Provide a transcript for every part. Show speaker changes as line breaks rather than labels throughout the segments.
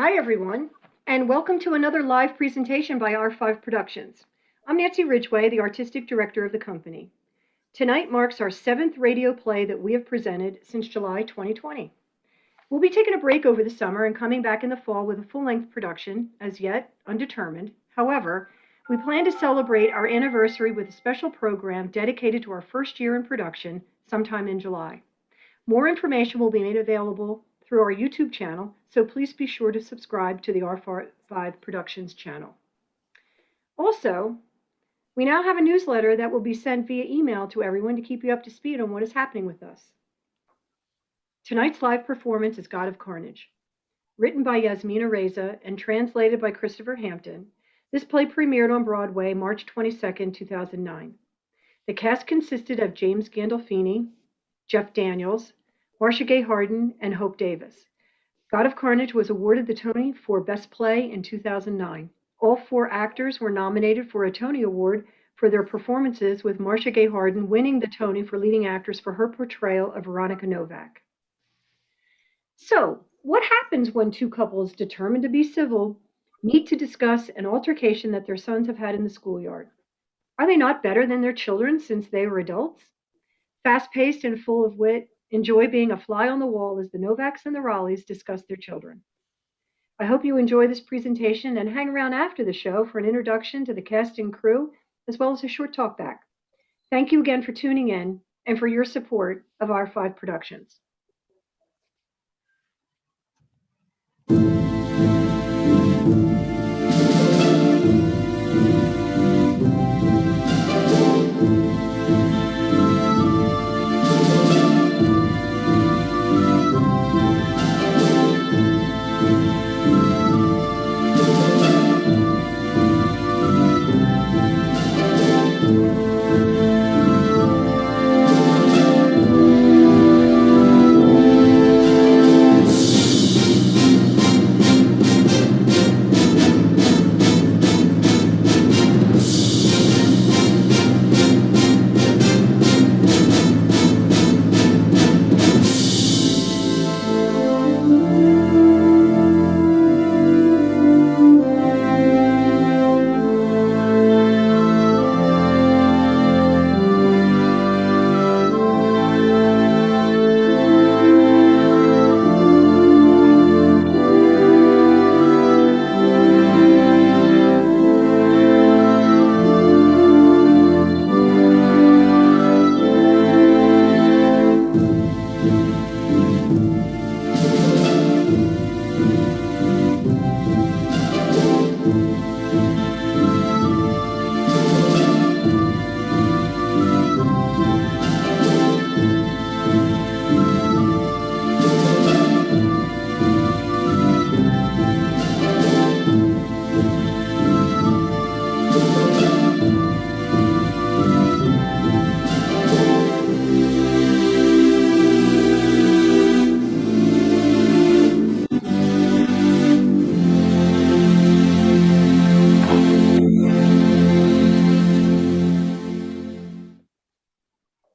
Hi, everyone, and welcome to another live presentation by R5 Productions. I'm Nancy Ridgway, the artistic director of the company. Tonight marks our 7th radio play that we have presented since July 2020. We'll be taking a break over the summer and coming back in the fall with a full-length production, as yet undetermined. However, we plan to celebrate our anniversary with a special program dedicated to our first year in production sometime in July. More information will be made available through our YouTube channel, so please be sure to subscribe to the R5 Productions channel. Also, we now have a newsletter that will be sent via email to everyone to keep you up to speed on what is happening with us. Tonight's live performance is God of Carnage. Written by Yasmina Reza and translated by Christopher Hampton, this play premiered on Broadway March 22, 2009. The cast consisted of James Gandolfini, Jeff Daniels, Marcia Gay Harden, and Hope Davis. God of Carnage was awarded the Tony for Best Play in 2009. All 4 actors were nominated for a Tony Award for their performances, with Marcia Gay Harden winning the Tony for leading actress for her portrayal of Veronica Novak. So, what happens when 2 couples determined to be civil meet to discuss an altercation that their sons have had in the schoolyard? Are they not better than their children since they were adults? Fast-paced and full of wit, enjoy being a fly on the wall as the Novaks and the Raleighs discuss their children. I hope you enjoy this presentation and hang around after the show for an introduction to the cast and crew, as well as a short talk back. Thank you again for tuning in and for your support of R5 Productions.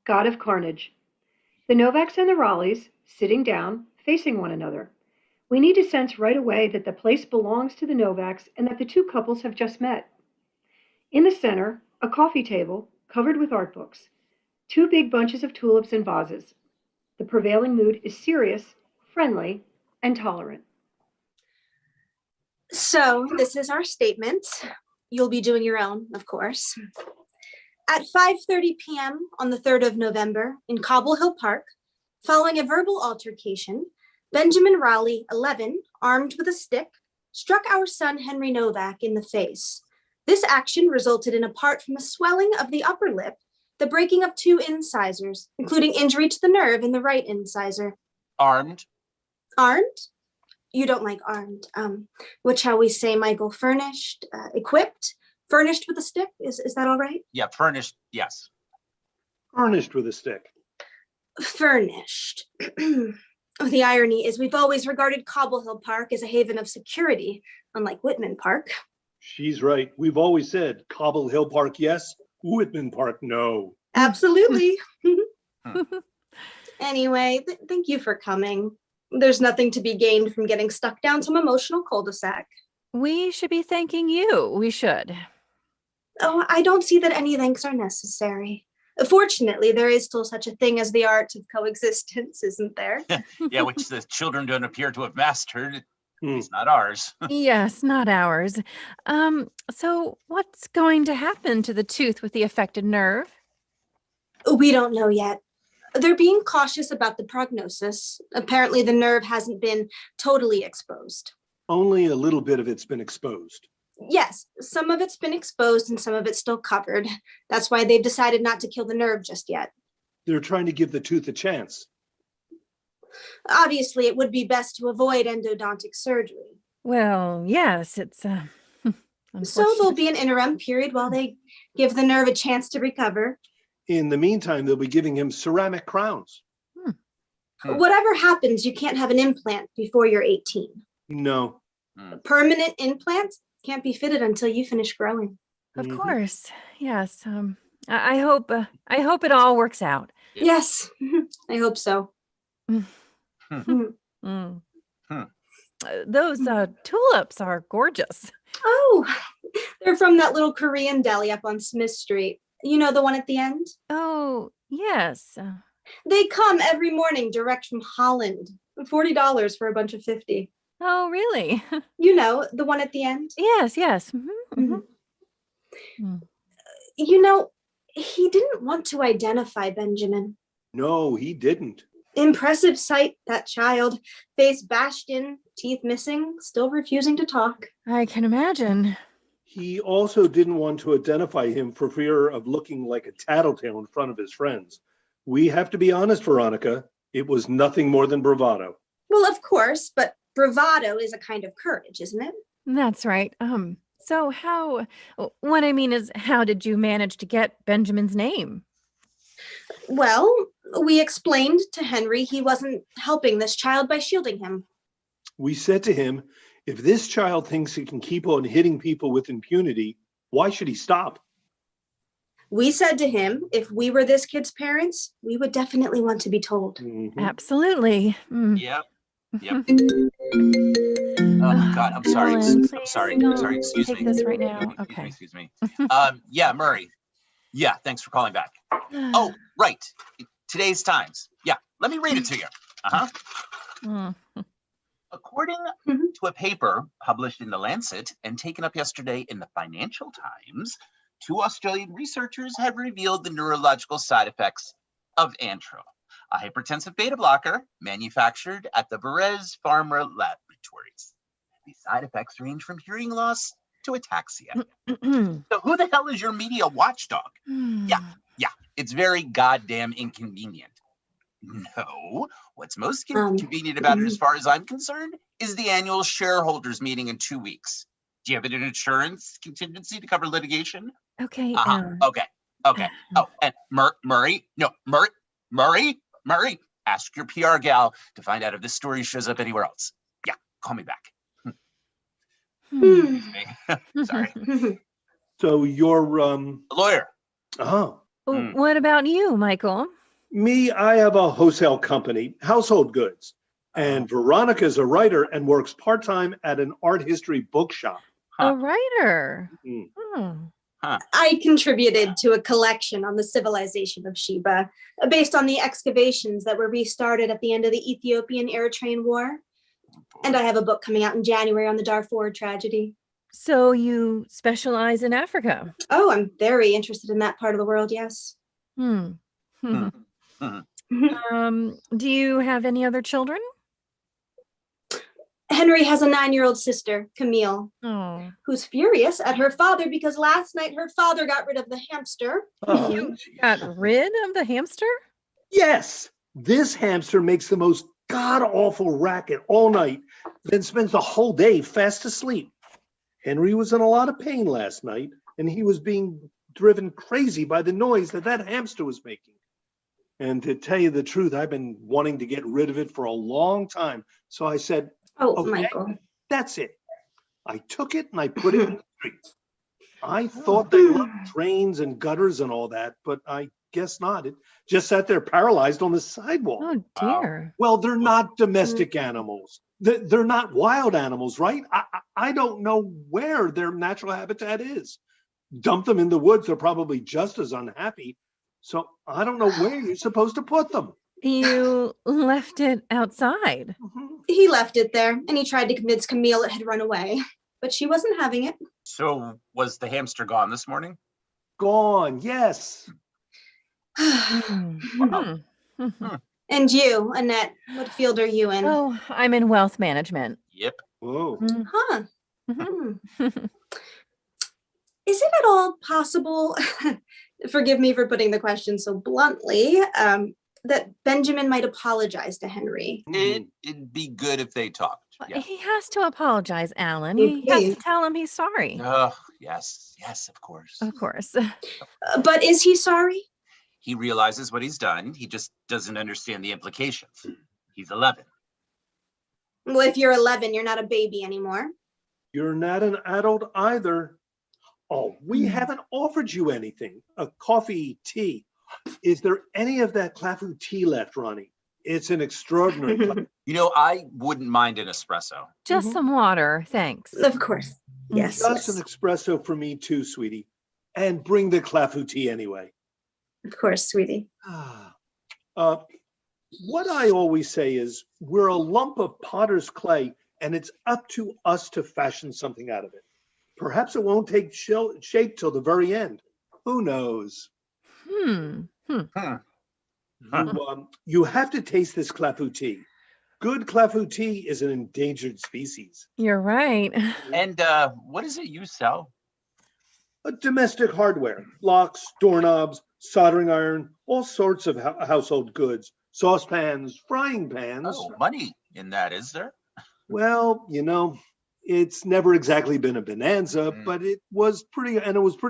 God of Carnage. The Novaks and the Raleighs, sitting down, facing one another. We need to sense right away that the place belongs to the Novaks and that the 2 couples have just met. In the center, a coffee table covered with art books, 2 big bunches of tulips in vases. The prevailing mood is serious, friendly, and tolerant.
So this is our statement. You'll be doing your own, of course. At 5:30 p.m. on the 3rd of November in Cobble Hill Park, following a verbal altercation, Benjamin Raleigh, 11, armed with a stick, struck our son Henry Novak in the face. This action resulted in, apart from a swelling of the upper lip, the breaking of 2 incisors, including injury to the nerve in the right incisor.
Armed.
Armed? You don't like armed. What shall we say, Michael? Furnished, equipped? Furnished with a stick? Is that all right?
Yeah, furnished, yes.
Furnished with a stick.
Furnished. Oh, the irony is we've always regarded Cobble Hill Park as a haven of security, unlike Whitman Park.
She's right. We've always said Cobble Hill Park, yes. Whitman Park, no.
Absolutely. Anyway, thank you for coming. There's nothing to be gained from getting stuck down some emotional cul-de-sac.
We should be thanking you. We should.
Oh, I don't see that any thanks are necessary. Fortunately, there is still such a thing as the art of coexistence, isn't there?
Yeah, which the children don't appear to have mastered. At
Hmm.
least not ours.
Yes, not ours. So what's going to happen to the tooth with the affected nerve?
We don't know yet. They're being cautious about the prognosis. Apparently, the nerve hasn't been totally exposed.
Only a little bit of it's been exposed.
Yes, some of it's been exposed and some of it's still covered. That's why they've decided not to kill the nerve just yet.
They're trying to give the tooth a chance.
Obviously, it would be best to avoid endodontic surgery.
Well, yes, it's
So
unfortunate.
there'll be an interim period while they give the nerve a chance to recover.
In the meantime, they'll be giving him ceramic crowns.
Whatever happens, you can't have an implant before you're 18.
No.
Permanent implants can't be fitted until you finish growing.
Of
Mhm.
course. Yes. I hope it all works out.
Yes, I hope so.
Mm.
Hmm.
Those tulips are gorgeous.
Oh, they're from that little Korean deli up on Smith Street. You know, the one at the end?
Oh, yes.
They come every morning direct from Holland. $40 for a bunch of 50.
Oh, really?
You know, the one at the end?
Yes, yes.
Mhm.
Mm.
You know, he didn't want to identify Benjamin.
No, he didn't.
Impressive sight, that child. Face bashed in, teeth missing, still refusing to talk.
I can imagine.
He also didn't want to identify him for fear of looking like a tattletale in front of his friends. We have to be honest, Veronica. It was nothing more than bravado.
Well, of course, but bravado is a kind of courage, isn't it?
That's right. So what I mean is, how did you manage to get Benjamin's name?
Well, we explained to Henry he wasn't helping this child by shielding him.
We said to him, if this child thinks he can keep on hitting people with impunity, why should he stop?
We said to him, if we were this kid's parents, we would definitely want to be told.
Mhm.
Absolutely.
Yep. Oh God, I'm sorry.
Ellen,
I'm
please
sorry.
don't
Sorry. Excuse
take
me.
this right now.
Excuse me,
Okay.
Excuse me. Yeah, Murray. Yeah, thanks for calling back. Oh, right. Today's Times. Yeah, let me read it to you.
Mm.
According
Mhm.
to a paper published in The Lancet and taken up yesterday in the Financial Times, 2 Australian researchers have revealed the neurological side effects of Antro, a hypertensive beta blocker manufactured at the Perez Pharma Laboratories. These side effects range from hearing loss to ataxia. So who the hell is your media watchdog? Yeah. It's very goddamn inconvenient. No, what's most convenient about it, as far as I'm concerned, is the annual shareholders meeting in 2 weeks. Do you have an insurance contingency to cover litigation?
Okay.
Okay. Oh, and Murray, ask your PR gal to find out if this story shows up anywhere else. Yeah, call me back. Sorry.
So you're,
A lawyer.
oh,
What about you, Michael?
me, I have a wholesale company, household goods. And Veronica's a writer and works part-time at an art history bookshop.
A writer.
Mm.
I contributed to a collection on the civilization of Sheba, based on the excavations that were restarted at the end of the Ethiopian-Eritrean War. And I have a book coming out in January on the Darfur tragedy.
So you specialize in Africa.
Oh, I'm very interested in that part of the world, yes.
Do you have any other children?
Henry has a 9-year-old sister, Camille,
Oh,
who's furious at her father because last night her father got rid of the hamster.
Oh,
you got rid of the hamster?
yes, this hamster makes the most god-awful racket all night, then spends the whole day fast asleep. Henry was in a lot of pain last night, and he was being driven crazy by the noise that hamster was making. And to tell you the truth, I've been wanting to get rid of it for a long time. So I said,
Oh,
okay,
Michael.
that's it. I took it and I put it in the streets. I thought they loved drains and gutters and all that, but I guess not. It just sat there paralyzed on the sidewalk.
Oh dear.
Well, they're not domestic animals. They're not wild animals, right? I don't know where their natural habitat is. Dump them in the woods, they're probably just as unhappy. So I don't know where you're supposed to put them.
You left it outside.
He left it there, and he tried to convince Camille it had run away, but she wasn't having it.
So was the hamster gone this morning?
Gone, yes.
Mhm.
And you, Annette, what field are you in?
Oh, I'm in wealth management.
Yep.
Whoa.
Huh.
Mhm.
Is it at all possible, forgive me for putting the question so bluntly, that Benjamin might apologize to Henry?
It'd be good if they talked. Yeah.
He has to apologize, Alan.
Okay.
He has to tell him he's sorry.
Oh, yes, of course.
Of course.
But is he sorry?
He realizes what he's done. He just doesn't understand the implications. He's 11.
Well, if you're 11, you're not a baby anymore.
You're not an adult either. Oh, we haven't offered you anything. A coffee, tea. Is there any of that Clafou tea left, Ronnie? It's an extraordinary.
You know, I wouldn't mind an espresso.
Just some water, thanks.
Of course. Yes.
Just
yes.
an espresso for me too, sweetie. And bring the Clafou tea anyway.
Of course, sweetie.
What I always say is we're a lump of potter's clay and it's up to us to fashion something out of it. Perhaps it won't take shape till the very end. Who knows? You have to taste this Clafou tea. Good Clafou tea is an endangered species.
You're right.
And what is it you sell?
A domestic hardware, locks, doorknobs, soldering iron, all sorts of household goods, saucepans, frying pans.
Oh, money in that, is there?
Well, you know, it's never exactly been a bonanza, but it was pretty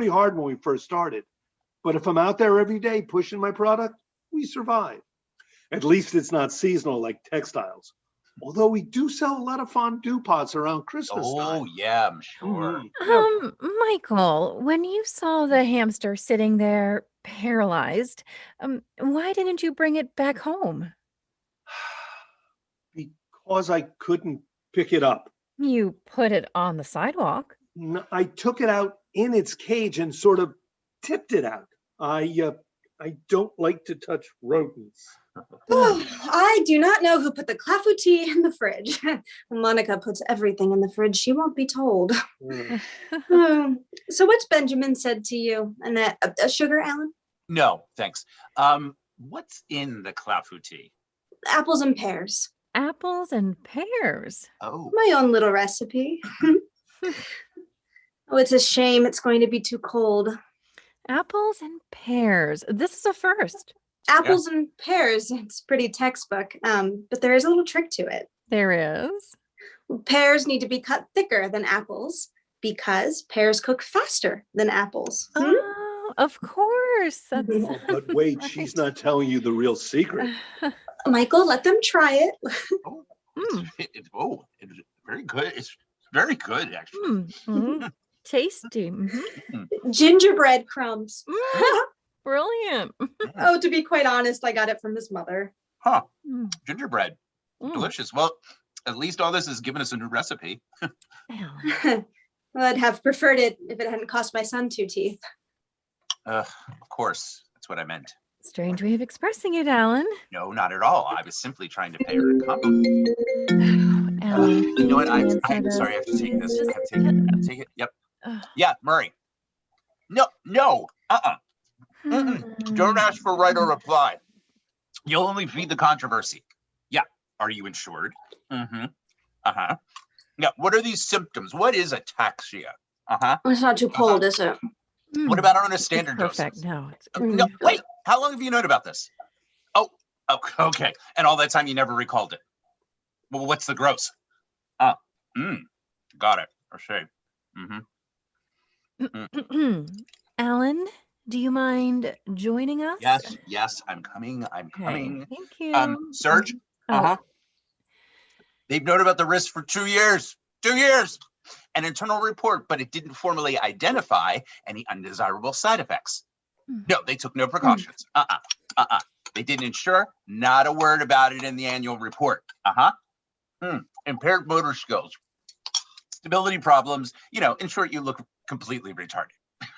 hard when we first started. But if I'm out there every day pushing my product, we survive. At least it's not seasonal like textiles. Although we do sell a lot of fondue pots around Christmas time.
Oh, yeah, I'm sure.
Michael, when you saw the hamster sitting there paralyzed, why didn't you bring it back home?
Because I couldn't pick it up.
You put it on the sidewalk.
I took it out in its cage and sort of tipped it out. I don't like to touch rodents.
I do not know who put the Clafou tea in the fridge. Monica puts everything in the fridge. She won't be told. So what's Benjamin said to you? Annette, sugar, Alan?
No, thanks. What's in the Clafou tea?
Apples and pears.
Apples and pears.
Oh,
My own little recipe. Oh, it's a shame it's going to be too cold.
Apples and pears. This is a first.
Apples and pears, it's pretty textbook, but there is a little trick to it.
There is.
Pears need to be cut thicker than apples because pears cook faster than apples.
Oh, of course. That's
Oh, but wait, she's not telling you the real secret.
Michael, let them try it.
it's very good. It's very good, actually.
Tasty.
Gingerbread crumbs.
Brilliant.
Oh, to be quite honest, I got it from his mother.
Huh. Gingerbread. Delicious. Well, at least all this has given us a new recipe.
Well, I'd have preferred it if it hadn't cost my son 2 teeth.
Of course, that's what I meant.
Strange way of expressing it, Alan.
No, not at all. I was simply trying to pay her a compliment.
Alan,
You know what? I'm
answer
sorry. I have to take this. I have to take it. Yep.
Ugh.
Yeah, Murray. No. Don't ask for right or reply. You'll only feed the controversy. Yeah. Are you insured? Yeah. What are these symptoms? What is ataxia?
It's not too cold, is it?
What about on a standard dose?
Perfect. No.
No, wait. How long have you known about this? Oh, okay. And all that time you never recalled it. Well, what's the gross? Got it. Or shade.
Alan, do you mind joining us?
Yes, I'm coming.
Okay, thank you.
Serge?
Oh.
They've known about the risk for 2 years. 2 years. an internal report, but it didn't formally identify any undesirable side effects. No, they took no precautions. They didn't ensure, not a word about it in the annual report. Impaired motor skills, stability problems, in short, you look completely retarded.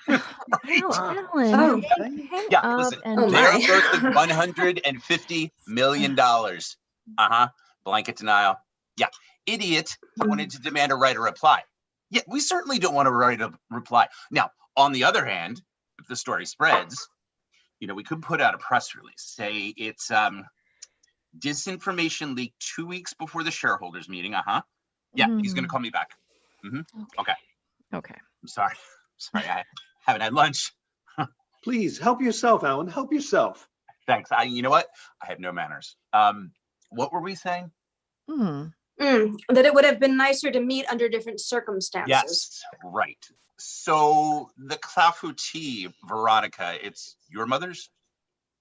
Right?
Alan,
Oh.
hang
Yeah,
up
listen,
and
Oh
they are
my.
worth $150 million. Blanket denial. Yeah, idiot wanted to demand a right of reply. Yeah, we certainly don't want a right of reply. Now, on the other hand, if the story spreads, we could put out a press release, say it's disinformation leaked 2 weeks before the shareholders meeting. Yeah, he's going to call me back. Okay.
Okay.
I'm sorry. I haven't had lunch.
Please help yourself, Alan. Help yourself.
Thanks. You know what? I have no manners. What were we saying?
That it would have been nicer to meet under different circumstances.
Yes, right. So the clafouti, Veronica, it's your mother's?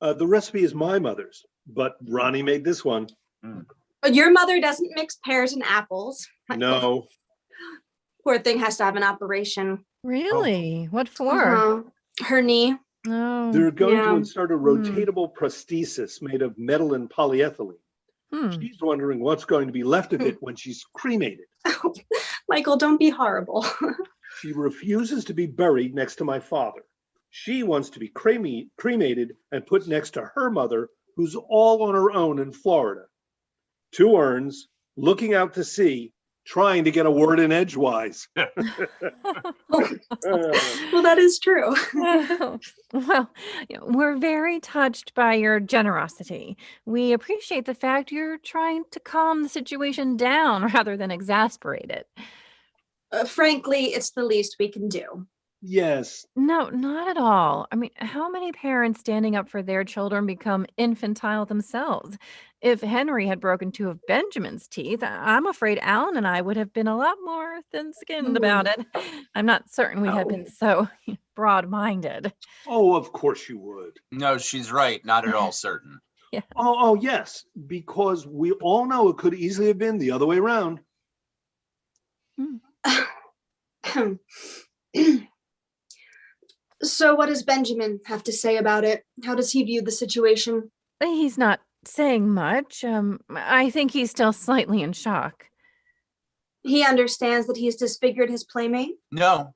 The recipe is my mother's, but Ronnie made this one.
But your mother doesn't mix pears and apples.
No.
Poor thing has to have an operation.
Really? What for?
Her knee.
Oh.
They're going to
Yeah.
insert a rotatable prosthesis made of metal and polyethylene. She's wondering what's going to be left of it when she's cremated.
Michael, don't be horrible.
She refuses to be buried next to my father. She wants to be cremated and put next to her mother, who's all on her own in Florida. 2 urns, looking out to sea, trying to get a word in edgewise.
Well, that is true.
Well, we're very touched by your generosity. We appreciate the fact you're trying to calm the situation down rather than exasperate it.
Frankly, it's the least we can do.
Yes.
No, not at all. I mean, how many parents standing up for their children become infantile themselves? If Henry had broken 2 of Benjamin's teeth, I'm afraid Alan and I would have been a lot more thin-skinned about it. I'm not certain we had been so broad-minded.
Oh, of course you would.
No, she's right. Not at all certain.
Yeah.
Oh, yes, because we all know it could easily have been the other way around.
So what does Benjamin have to say about it? How does he view the situation?
He's not saying much. I think he's still slightly in shock.
He understands that he's disfigured his playmate?
No,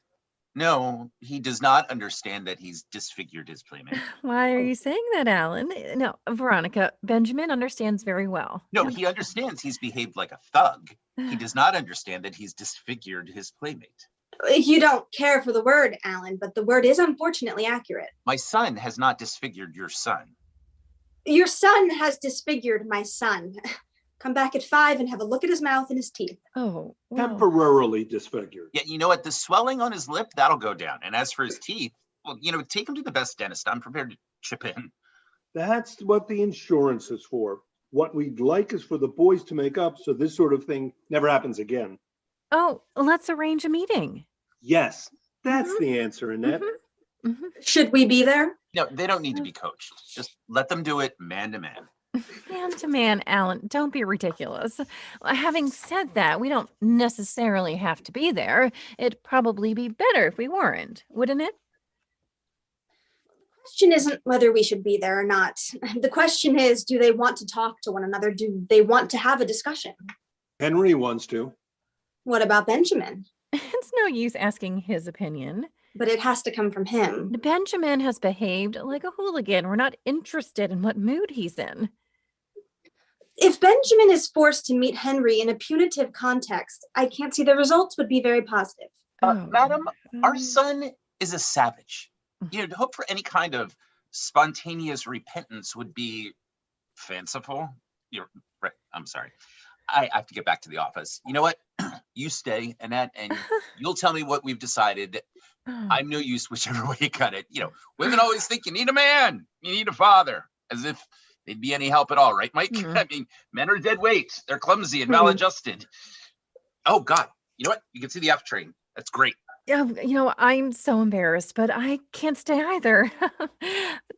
he does not understand that he's disfigured his playmate.
Why are you saying that, Alan? No, Veronica, Benjamin understands very well.
No, he understands he's behaved like a thug. He does not understand that he's disfigured his playmate.
You don't care for the word, Alan, but the word is unfortunately accurate.
My son has not disfigured your son.
Your son has disfigured my son. Come back at 5 and have a look at his mouth and his teeth.
Oh, well.
Temporarily disfigured.
Yeah, you know what? The swelling on his lip, that'll go down. And as for his teeth, well, take him to the best dentist. I'm prepared to chip in.
That's what the insurance is for. What we'd like is for the boys to make up so this sort of thing never happens again.
Oh, let's arrange a meeting.
Yes, that's the answer, Annette.
Should we be there?
No, they don't need to be coached. Just let them do it man to man.
Man to man, Alan, don't be ridiculous. Having said that, we don't necessarily have to be there. It'd probably be better if we weren't, wouldn't it?
The question isn't whether we should be there or not. The question is, do they want to talk to one another? Do they want to have a discussion?
Henry wants to.
What about Benjamin?
It's no use asking his opinion.
But it has to come from him.
Benjamin has behaved like a hooligan. We're not interested in what mood he's in.
If Benjamin is forced to meet Henry in a punitive context, I can't see the results would be very positive.
Madam, our son is a savage. To hope for any kind of spontaneous repentance would be fanciful. You're right. I'm sorry. I have to get back to the office. You know what? You stay, Annette, and you'll tell me what we've decided. I'm no use whichever way you cut it. Women always think you need a man, you need a father, as if they'd be any help at all, right, Mike? I mean, men are dead weight. They're clumsy and maladjusted. Oh, God. You know what? You can see the F train. That's great.
Yeah, I'm so embarrassed, but I can't stay either.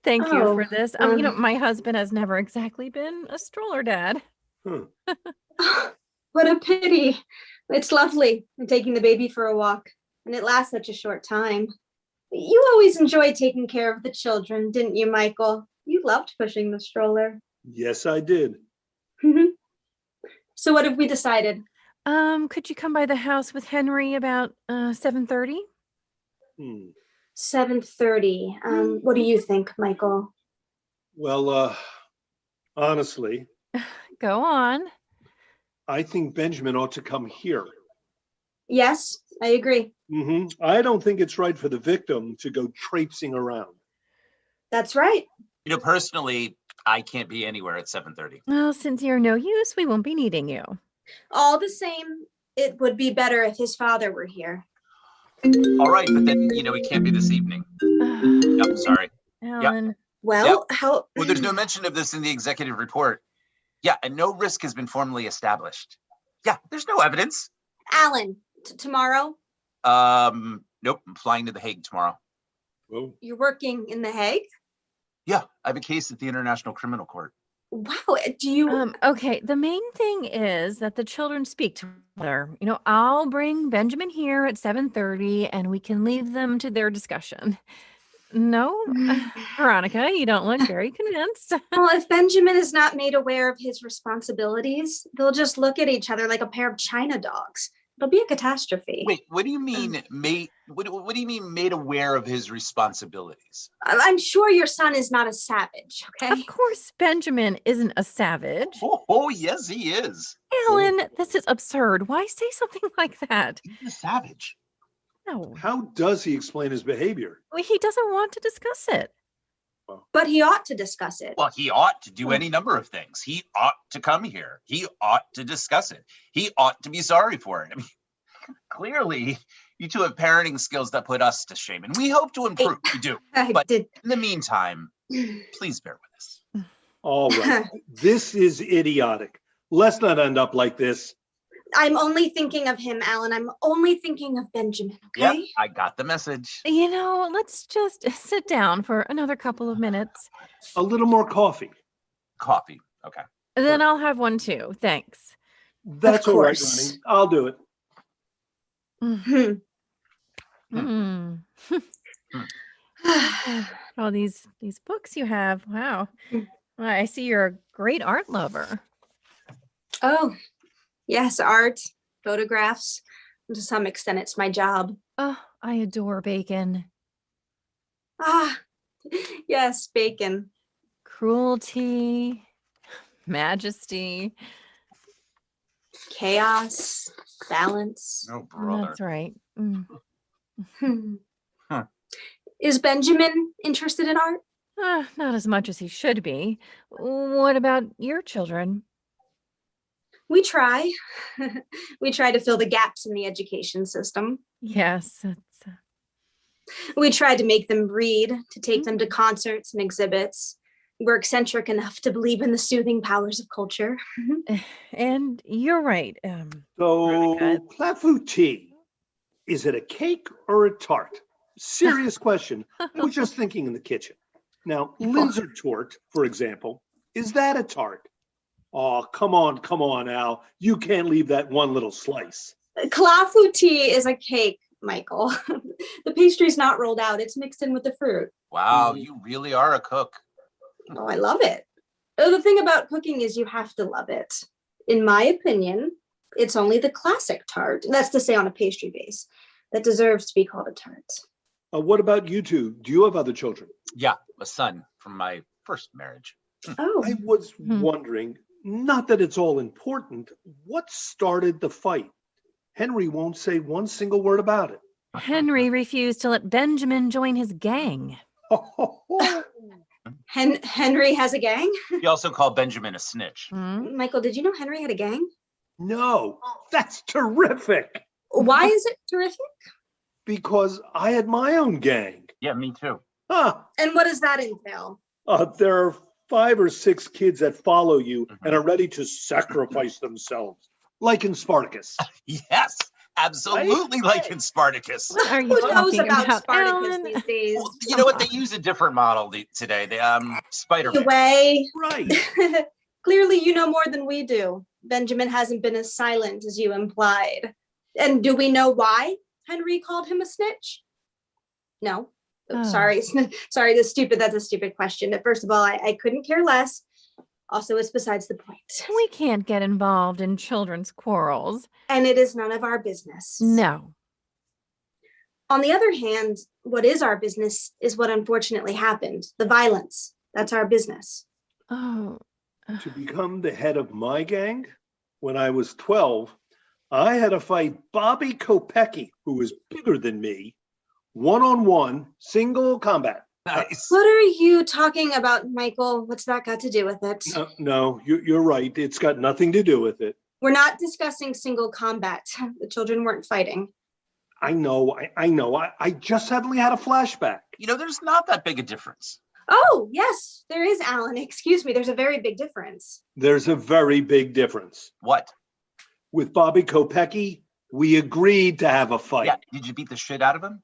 Thank you for this. My husband has never exactly been a stroller dad.
What a pity. It's lovely. I'm taking the baby for a walk, and it lasts such a short time. You always enjoyed taking care of the children, didn't you, Michael? You loved pushing the stroller.
Yes, I did.
So what have we decided?
Could you come by the house with Henry about 7:30?
7:30. What do you think, Michael?
Well, honestly,
Go on.
I think Benjamin ought to come here.
Yes, I agree.
I don't think it's right for the victim to go traipsing around.
That's right.
Personally, I can't be anywhere at 7:30.
Well, since you're no use, we won't be needing you.
All the same, it would be better if his father were here.
All right, but then, it can't be this evening. Yep, sorry.
Alan.
Well,
Well, there's no mention of this in the executive report. Yeah, and no risk has been formally established. Yeah, there's no evidence.
Alan, tomorrow?
Nope, I'm flying to The Hague tomorrow.
Oh,
You're working in The Hague?
Yeah, I have a case at the International Criminal Court.
Wow, do you...
Okay, the main thing is that the children speak to each other. I'll bring Benjamin here at 7:30 and we can leave them to their discussion. No, Veronica, you don't look very convinced.
Well, if Benjamin is not made aware of his responsibilities, they'll just look at each other like a pair of China dogs. It'll be a catastrophe.
Wait, what do you mean made? What do you mean made aware of his responsibilities?
I'm sure your son is not a savage, okay?
Of course, Benjamin isn't a savage.
Oh, yes, he is.
Alan, this is absurd. Why say something like that?
He's a savage.
No,
how does he explain his behavior?
he doesn't want to discuss it.
But he ought to discuss it.
Well, he ought to do any number of things. He ought to come here. He ought to discuss it. He ought to be sorry for it. I mean, clearly, you two have parenting skills that put us to shame, and we hope to improve. We do. But in the meantime, please bear with us.
All right, this is idiotic. Let's not end up like this.
I'm only thinking of him, Alan. I'm only thinking of Benjamin,
Yep,
okay?
I got the message.
Let's just sit down for another couple of minutes.
A little more coffee.
Coffee. Okay.
Then I'll have one too. Thanks.
That's all right,
course.
Ronnie. I'll do it.
Oh, these books you have. Wow. Well, I see you're a great art lover.
Oh, yes, art, photographs. To some extent, it's my job.
Oh, I adore bacon.
Ah, yes, bacon.
Cruelty, majesty.
Chaos, balance.
Oh, brother.
That's right.
Huh.
Is Benjamin interested in art?
Not as much as he should be. What about your children?
We try. We try to fill the gaps in the education system.
Yes, it's
We try to make them read, to take them to concerts and exhibits. We're eccentric enough to believe in the soothing powers of culture.
and you're right.
So,
Veronica.
clafouti, is it a cake or a tart? Serious question. I was just thinking in the kitchen. Now, lizard tort, for example, is that a tart? Oh, come on, Al. You can't leave that one little slice.
Clafouti is a cake, Michael. The pastry's not rolled out. It's mixed in with the fruit.
Wow, you really are a cook.
Oh, I love it. The thing about cooking is you have to love it. In my opinion, it's only the classic tart, that's to say on a pastry base, that deserves to be called a tart.
What about you two? Do you have other children?
Yeah, a son from my first marriage.
Oh,
I was wondering, not that it's all important, what started the fight? Henry won't say one single word about it.
Henry refused to let Benjamin join his gang.
Henry has a gang?
He also called Benjamin a snitch.
Michael, did you know Henry had a gang?
No, that's terrific.
Why is it terrific?
Because I had my own gang.
Yeah, me too.
And what does that entail?
There are 5 or 6 kids that follow you and are ready to sacrifice themselves, like in Spartacus.
Yes, absolutely, like in Spartacus.
What are you
Who knows
talking
about Spartacus
Alan?
these days?
Well, you know what? They use a different model today. They Spider-Man.
The way.
Right.
Clearly, you know more than we do. Benjamin hasn't been as silent as you implied. And do we know why Henry called him a snitch? No. Oh,
Oh.
sorry. Sorry, that's a stupid question. First of all, I couldn't care less. Also, it's besides the point.
We can't get involved in children's quarrels.
And it is none of our business.
No.
On the other hand, what is our business is what unfortunately happened. The violence. That's our business.
Oh.
To become the head of my gang, when I was 12, I had to fight Bobby Kopecki, who was bigger than me, one-on-one, single combat.
Nice.
What are you talking about, Michael? What's that got to do with it?
No, you're right. It's got nothing to do with it.
We're not discussing single combat. The children weren't fighting.
I know. I just suddenly had a flashback.
You know, there's not that big a difference.
Oh, yes, there is, Alan. Excuse me. There's a very big difference.
There's a very big difference.
What?
With Bobby Kopecki, we agreed to have a fight.
Yeah, did you beat the shit out of him?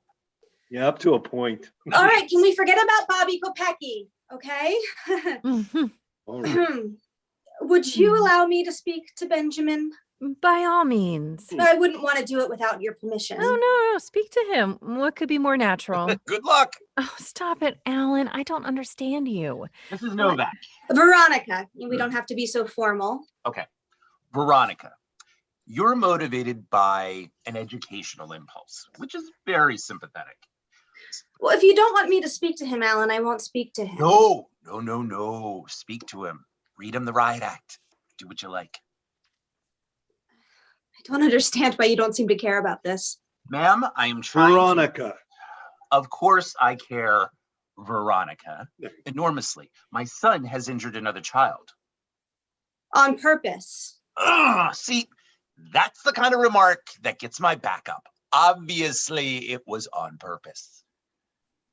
Yeah, up to a point.
All right, can we forget about Bobby Kopecki, okay?
Mhm.
All right.
Would you allow me to speak to Benjamin?
By all means.
I wouldn't want to do it without your permission.
No. Speak to him. What could be more natural?
Good luck.
Oh, stop it, Alan. I don't understand you.
This is Novak.
Veronica, we don't have to be so formal.
Okay. Veronica, you're motivated by an educational impulse, which is very sympathetic.
Well, if you don't want me to speak to him, Alan, I won't speak to him.
No. Speak to him. Read him the riot act. Do what you like.
I don't understand why you don't seem to care about this.
Ma'am, I am trying.
Veronica.
Of course I care, Veronica, enormously. My son has injured another child.
On purpose.
Ugh, see, that's the kind of remark that gets my back up. Obviously, it was on purpose.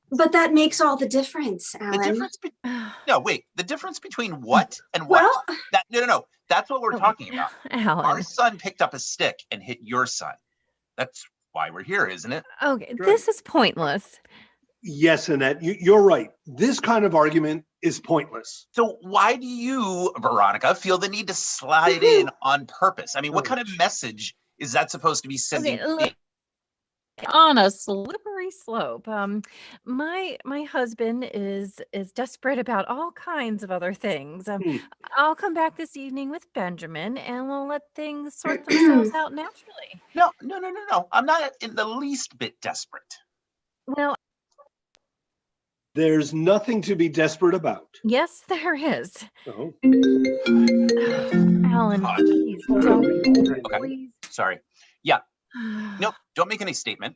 But that makes all the difference, Alan.
The difference between what and what?
Well,
No. That's what we're talking about.
Alan.
Our son picked up a stick and hit your son. That's why we're here, isn't it?
Okay, this is pointless.
Yes, Annette, you're right. This kind of argument is pointless.
So why do you, Veronica, feel the need to slide in on purpose? I mean, what kind of message is that supposed to be sending?
Okay, look, on a slippery slope. My husband is desperate about all kinds of other things. I'll come back this evening with Benjamin, and we'll let things sort themselves out naturally.
No. I'm not in the least bit desperate.
Well,
There's nothing to be desperate about.
yes, there is.
Oh.
Alan,
God.
please don't.
Okay.
Please.
Sorry. Yeah. No, don't make any statement.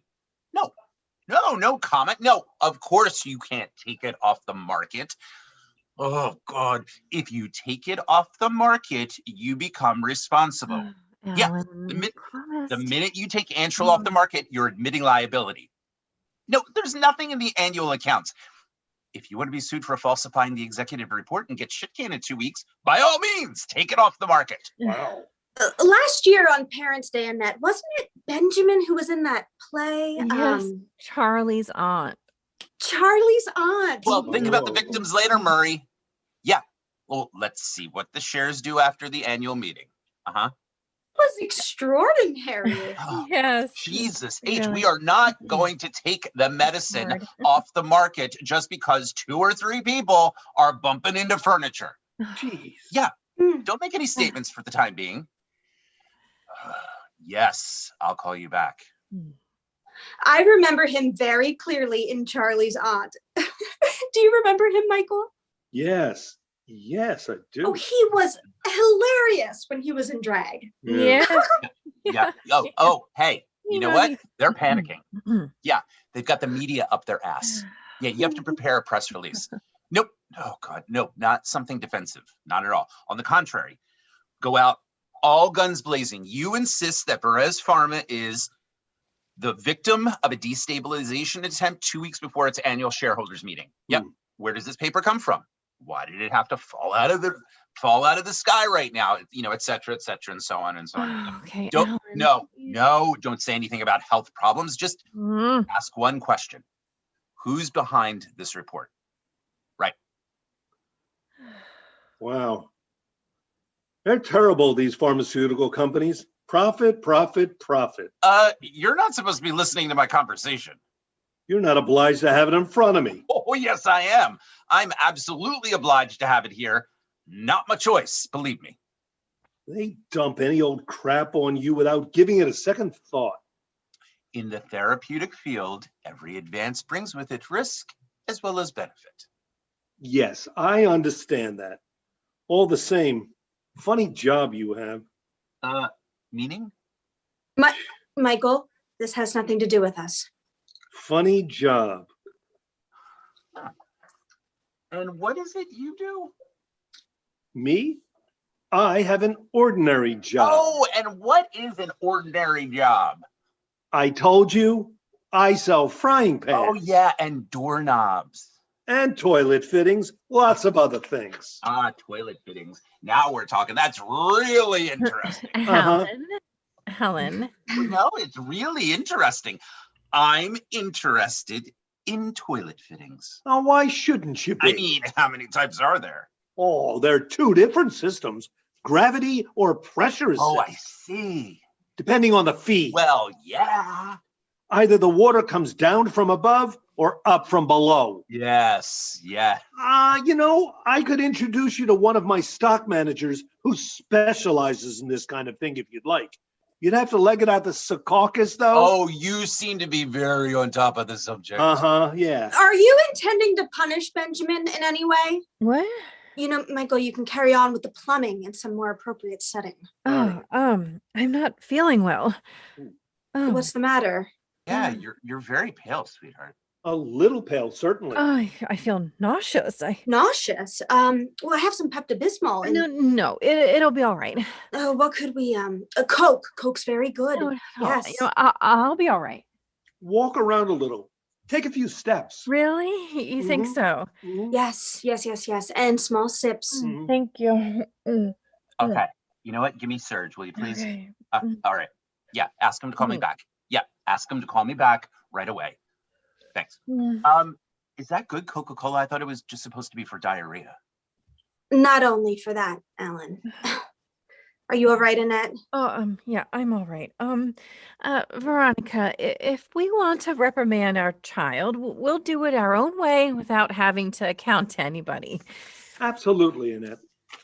No comment. No, of course you can't take it off the market. Oh God, if you take it off the market, you become responsible. Yeah,
Alan,
the minute you take Antril off the market, you're admitting liability. No, there's nothing in the annual accounts. If you want to be sued for falsifying the executive report and get shit canned in 2 weeks, by all means, take it off the market.
Wow.
last year on Parents' Day, Annette, wasn't it Benjamin who was in that play?
Yes, Charlie's aunt.
Charlie's aunt.
Well, think about the victims later, Murray. Yeah. Well, let's see what the shares do after the annual meeting.
Was extraordinary.
Oh,
Yes.
Jesus H,
Really.
we are not going to take the medicine
Lord.
off the market just because 2 or 3 people are bumping into furniture.
Jeez.
Yeah. Don't make any statements for the time being. Yes, I'll call you back.
I remember him very clearly in Charlie's aunt. Do you remember him, Michael?
Yes, I do.
Oh, he was hilarious when he was in drag.
Yeah.
Yeah. Oh, hey, you know what? They're panicking.
Mhm.
Yeah, they've got the media up their ass. Yeah, you have to prepare a press release. Nope. Oh, God, no, not something defensive. Not at all. On the contrary, go out all guns blazing. You insist that Perez Pharma is the victim of a destabilization attempt 2 weeks before its annual shareholders meeting. Yep. Where does this paper come from? Why did it have to fall out of the sky right now? You know, et cetera, and so on and so on.
Okay.
Don't
Alan.
don't say anything about health problems. Just
Mm.
ask one question. Who's behind this report? Right.
Wow. They're terrible, these pharmaceutical companies. Profit, profit, profit.
You're not supposed to be listening to my conversation.
You're not obliged to have it in front of me.
Oh, yes, I am. I'm absolutely obliged to have it here. Not my choice, believe me.
They dump any old crap on you without giving it a second thought.
In the therapeutic field, every advance brings with it risk as well as benefit.
Yes, I understand that. All the same, funny job you have.
Meaning?
Michael, this has nothing to do with us.
Funny job.
And what is it you do?
Me? I have an ordinary job.
Oh, and what is an ordinary job?
I told you, I sell frying pans.
Oh, yeah, and doorknobs.
And toilet fittings, lots of other things.
Toilet fittings. Now we're talking. That's really interesting.
Helen.
No, it's really interesting. I'm interested in toilet fittings.
Now, why shouldn't you be?
I mean, how many types are there?
Oh, there are two different systems, gravity or pressure
Oh,
assist,
I see.
depending on the fee.
Well, yeah.
Either the water comes down from above or up from below.
Yes, yeah.
I could introduce you to one of my stock managers who specializes in this kind of thing if you'd like. You'd have to leg it out the Secaucus, though.
Oh, you seem to be very on top of the subject.
Yeah.
Are you intending to punish Benjamin in any way?
What?
You know, Michael, you can carry on with the plumbing in some more appropriate setting.
Oh, I'm not feeling well. Oh,
What's the matter?
Yeah, you're very pale, sweetheart.
A little pale, certainly.
I feel nauseous.
Nauseous? Well, I have some Pepto-Bismol. And,
No, it'll be all right.
what could we, a Coke. Coke's very good.
No,
Yes.
I'll be all right.
Walk around a little. Take a few steps.
Really? You think
Mhm.
so?
Mhm.
Yes. And small sips.
Mhm.
Thank you.
Okay. You know what? Give me Serge, will you please?
Okay.
All right. Yeah, ask him to call me back. Yeah, ask him to call me back right away. Thanks. Is that good Coca-Cola? I thought it was just supposed to be for diarrhea.
Not only for that, Alan. Are you all right, Annette?
Oh, yeah, I'm all right. Veronica, if we want to reprimand our child, we'll do it our own way without having to account to anybody.
Absolutely, Annette.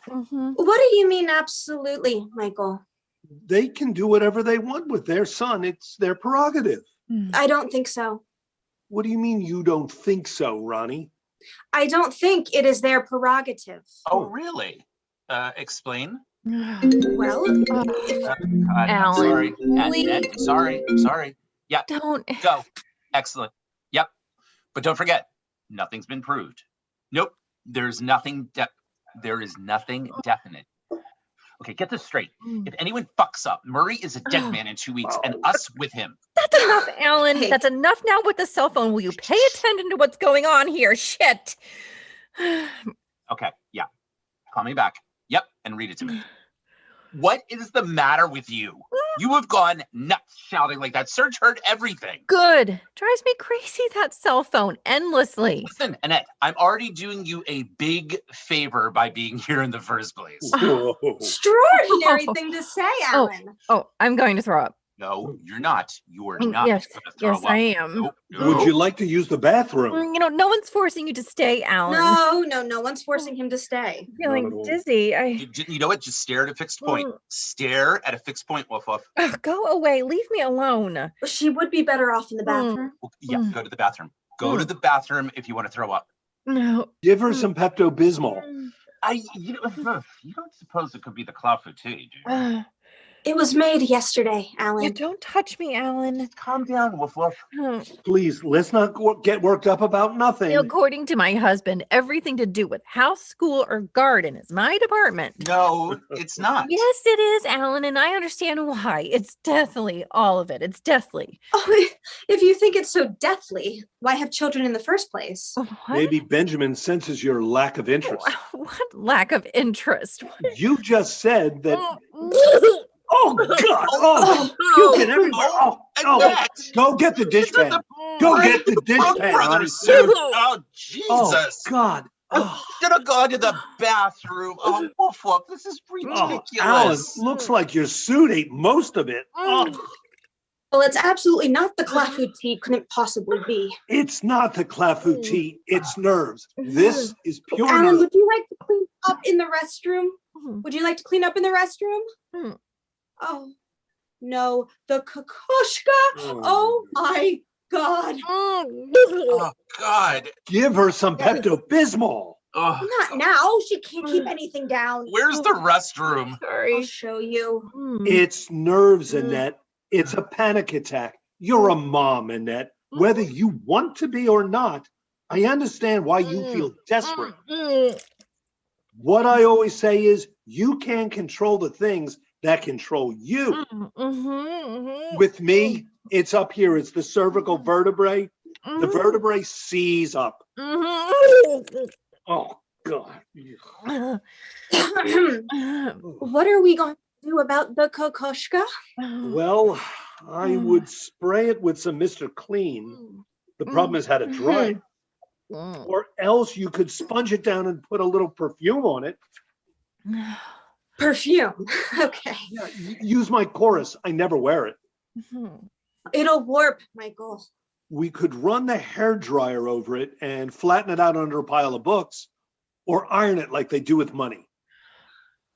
Mm-hmm.
What do you mean, absolutely, Michael?
They can do whatever they want with their son. It's their prerogative.
I don't think so.
What do you mean you don't think so, Ronnie?
I don't think it is their prerogative.
Oh, really? Explain.
Well,
I'm
Alan,
sorry.
please.
Annette, I'm sorry. Yeah,
Don't.
go. Excellent. Yep. But don't forget, nothing's been proved. Nope. There is nothing definite. Okay, get this straight. If anyone fucks up, Murray is a dead man in 2 weeks, and us with him.
That's enough, Alan.
Hey.
That's enough now with the cell phone. Will you pay attention to what's going on here? Shit.
Okay, yeah. Call me back. Yep, and read it to me. What is the matter with you? You have gone nuts shouting like that. Serge heard everything.
Good. Drives me crazy, that cell phone, endlessly.
Listen, Annette, I'm already doing you a big favor by being here in the first place.
extraordinary thing to say, Alan.
Oh, I'm going to throw up.
No, you're not. You are not
Yes,
going to throw
yes,
up.
I am.
Nope,
Would
no.
you like to use the bathroom?
No one's forcing you to stay, Alan.
No one's forcing him to stay.
I'm
Not at
feeling
all.
dizzy.
You know what? Just stare at a fixed point. Stare at a fixed point, Woof Woof.
Go away. Leave me alone.
She would be better off in the bathroom.
Yeah, go to the bathroom. Go to the bathroom if you want to throw up.
No.
Give her some Pepto-Bismol.
You don't suppose it could be the cloud fatigue, do you?
It was made yesterday,
You
Alan.
don't touch me, Alan.
Calm down, Woof Woof.
Please, let's not get worked up about nothing.
According to my husband, everything to do with house, school, or garden is my department.
No, it's not.
Yes, it is, Alan, and I understand why. It's deathly all of it. It's deathly.
Oh, if you think it's so deathly, why have children in the first place?
What?
Maybe Benjamin senses your lack of interest.
What lack of interest?
You just said that.
Oh,
Oh God! Oh, puking everywhere! Oh,
Annette!
go get the dish pan.
the
Go get the dish
Brook
pan.
Brothers
honey.
soon. Oh,
Oh
Jesus.
God!
Should have gone to the bathroom. Oh, woof woof. This is
Oh, Alan,
ridiculous.
looks like your suit ate most of it. Oh,
Well, it's absolutely not the clafouti. Couldn't possibly be.
it's not the clafouti, it's nerves. This is pure
Alan,
nerves.
would you like to clean up in the restroom? Would you like to clean up in the restroom? Oh, no, the kokoshka. Oh my God.
Oh, God.
Give her some Pepto-Bismol.
Oh,
Not now. She can't keep anything down.
where's the restroom?
I'll
Sorry.
show you.
It's nerves, Annette. It's a panic attack. You're a mom, Annette. Whether you want to be or not, I understand why you feel desperate. What I always say is you can't control the things that control you. With me, it's up here. It's the cervical vertebrae. The vertebrae seize up. Oh, God.
What are we going to do about the kokoshka?
Well, I would spray it with some Mr. Clean. The problem is how to dry it. Or else you could sponge it down and put a little perfume on it.
Perfume. Okay.
Yeah, use my chorus. I never wear it.
It'll warp, Michael.
We could run the hair dryer over it and flatten it out under a pile of books, or iron it like they do with money.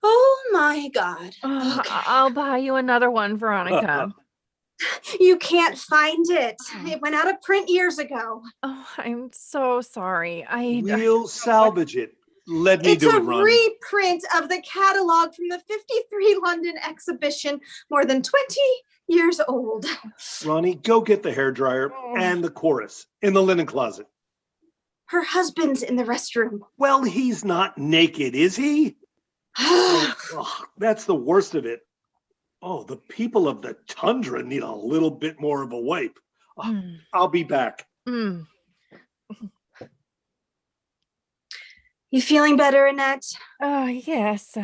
Oh my God. Okay.
I'll buy you another one, Veronica.
You can't find it. It went out of print years ago.
Oh, I'm so sorry.
We'll salvage it. Let me
It's
do
a
it, Ronnie.
reprint of the catalog from the 53 London exhibition, more than 20 years old.
Ronnie, go get the hair dryer and the chorus in the linen closet.
Her husband's in the restroom.
Well, he's not naked, is he? Oh, that's the worst of it. Oh, the people of the tundra need a little bit more of a wipe. Oh, I'll be back.
You feeling better, Annette?
Yes.